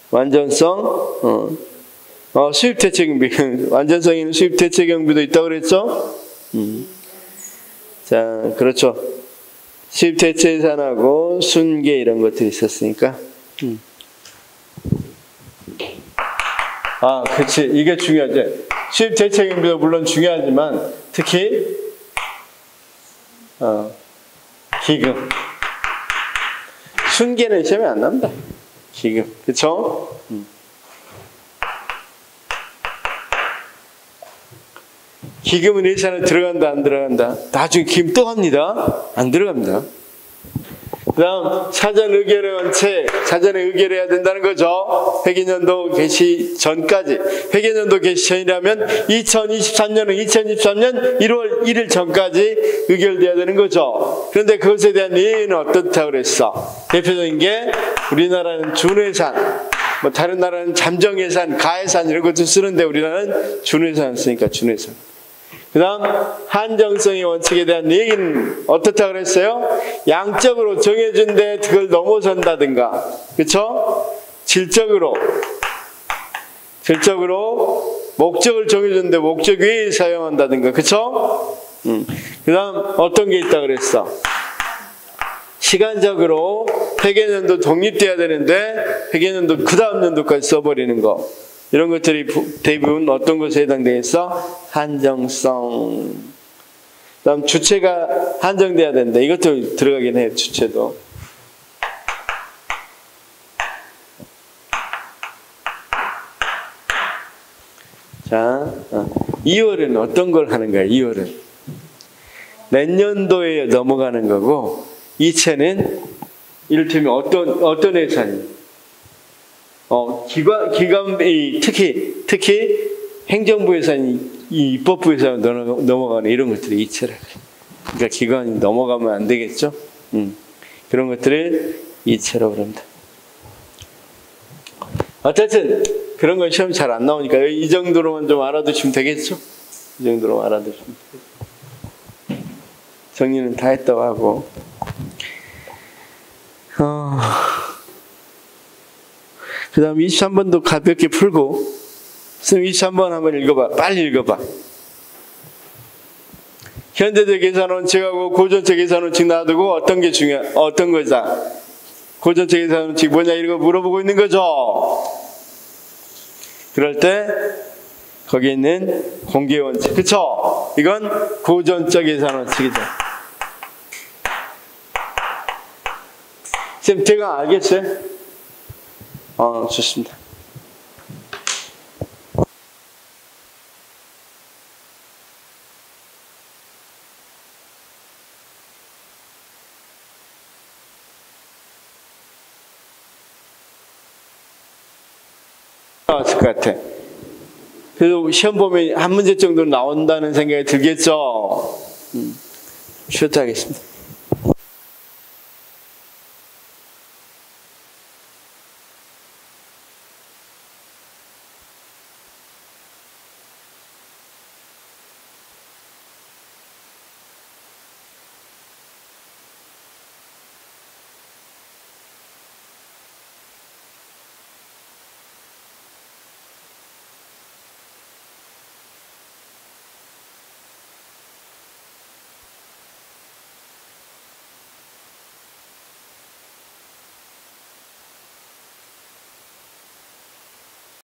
완전성, 수입대책경비 완전성에는 수입대책경비도 있다고 그랬죠? 자, 그렇죠. 수입대책예산하고 순계 이런 것들이 있었으니까. 아, 그렇지. 이게 중요하지. 수입대책경비도 물론 중요하지만 특히 기금. 순계는 시험에 안 납니다. 기금. 그렇죠? 기금은 예산에 들어간다 안 들어간다? 나중에 기금 또 합니다. 안 들어갑니다. 그 다음 사전 의결의 원칙. 사전에 의결해야 된다는 거죠. 회계연도 개시 전까지. 회계연도 개시 전이라면 2023년은 2023년 1월 1일 전까지 의결돼야 되는 거죠. 그런데 그것에 대한 예는 어떻다고 그랬어? 대표적인 게 우리나라는 준예산, 뭐 다른 나라는 잠정예산, 가예산 이런 것도 쓰는데 우리나라는 준예산 쓰니까 준예산. 그 다음 한정성의 원칙에 대한 얘기는 어떻다고 그랬어요? 양적으로 정해준데 그걸 넘어선다든가, 그렇죠? 질적으로 목적을 정해줬는데 목적 외에 사용한다든가, 그렇죠? 그 다음 어떤 게 있다고 그랬어? 시간적으로 회계연도 독립돼야 되는데 회계연도 그 다음 연도까지 써버리는 거. 이런 것들이 대부분 어떤 것에 해당되겠어? 한정성. 그 다음 주체가 한정돼야 된다. 이것도 들어가긴 해요. 주체도. 자, 2월은 어떤 걸 하는 거야? 2월은 내년도에 넘어가는 거고, 이체는 이를테면 어떤 예산이 기관이 특히 행정부 예산이 이 입법부 예산으로 넘어가는 이런 것들이 이체라. 그러니까 기관이 넘어가면 안 되겠죠. 그런 것들을 이체라고 합니다. 어쨌든 그런 건 시험이 잘 안 나오니까 이 정도로만 좀 알아두시면 되겠죠? 이 정도로만 알아두시면 되겠죠. 정리는 다 했다고 하고. 그 다음 23번도 가볍게 풀고, 선생님 23번 한번 읽어봐. 빨리 읽어봐. 현재적 계산원칙하고 고전적 계산원칙 놔두고 어떤 거다? 고전적 계산원칙 뭐냐 이런 거 물어보고 있는 거죠. 그럴 때 거기에 있는 공개원칙, 그쵸? 이건 고전적 계산원칙이죠. 쌤 제가 알겠어요? 좋습니다. 나왔을 것 같아. 그래도 시험 보면 한 문제 정도 나온다는 생각이 들겠죠? 쉬었다 하겠습니다.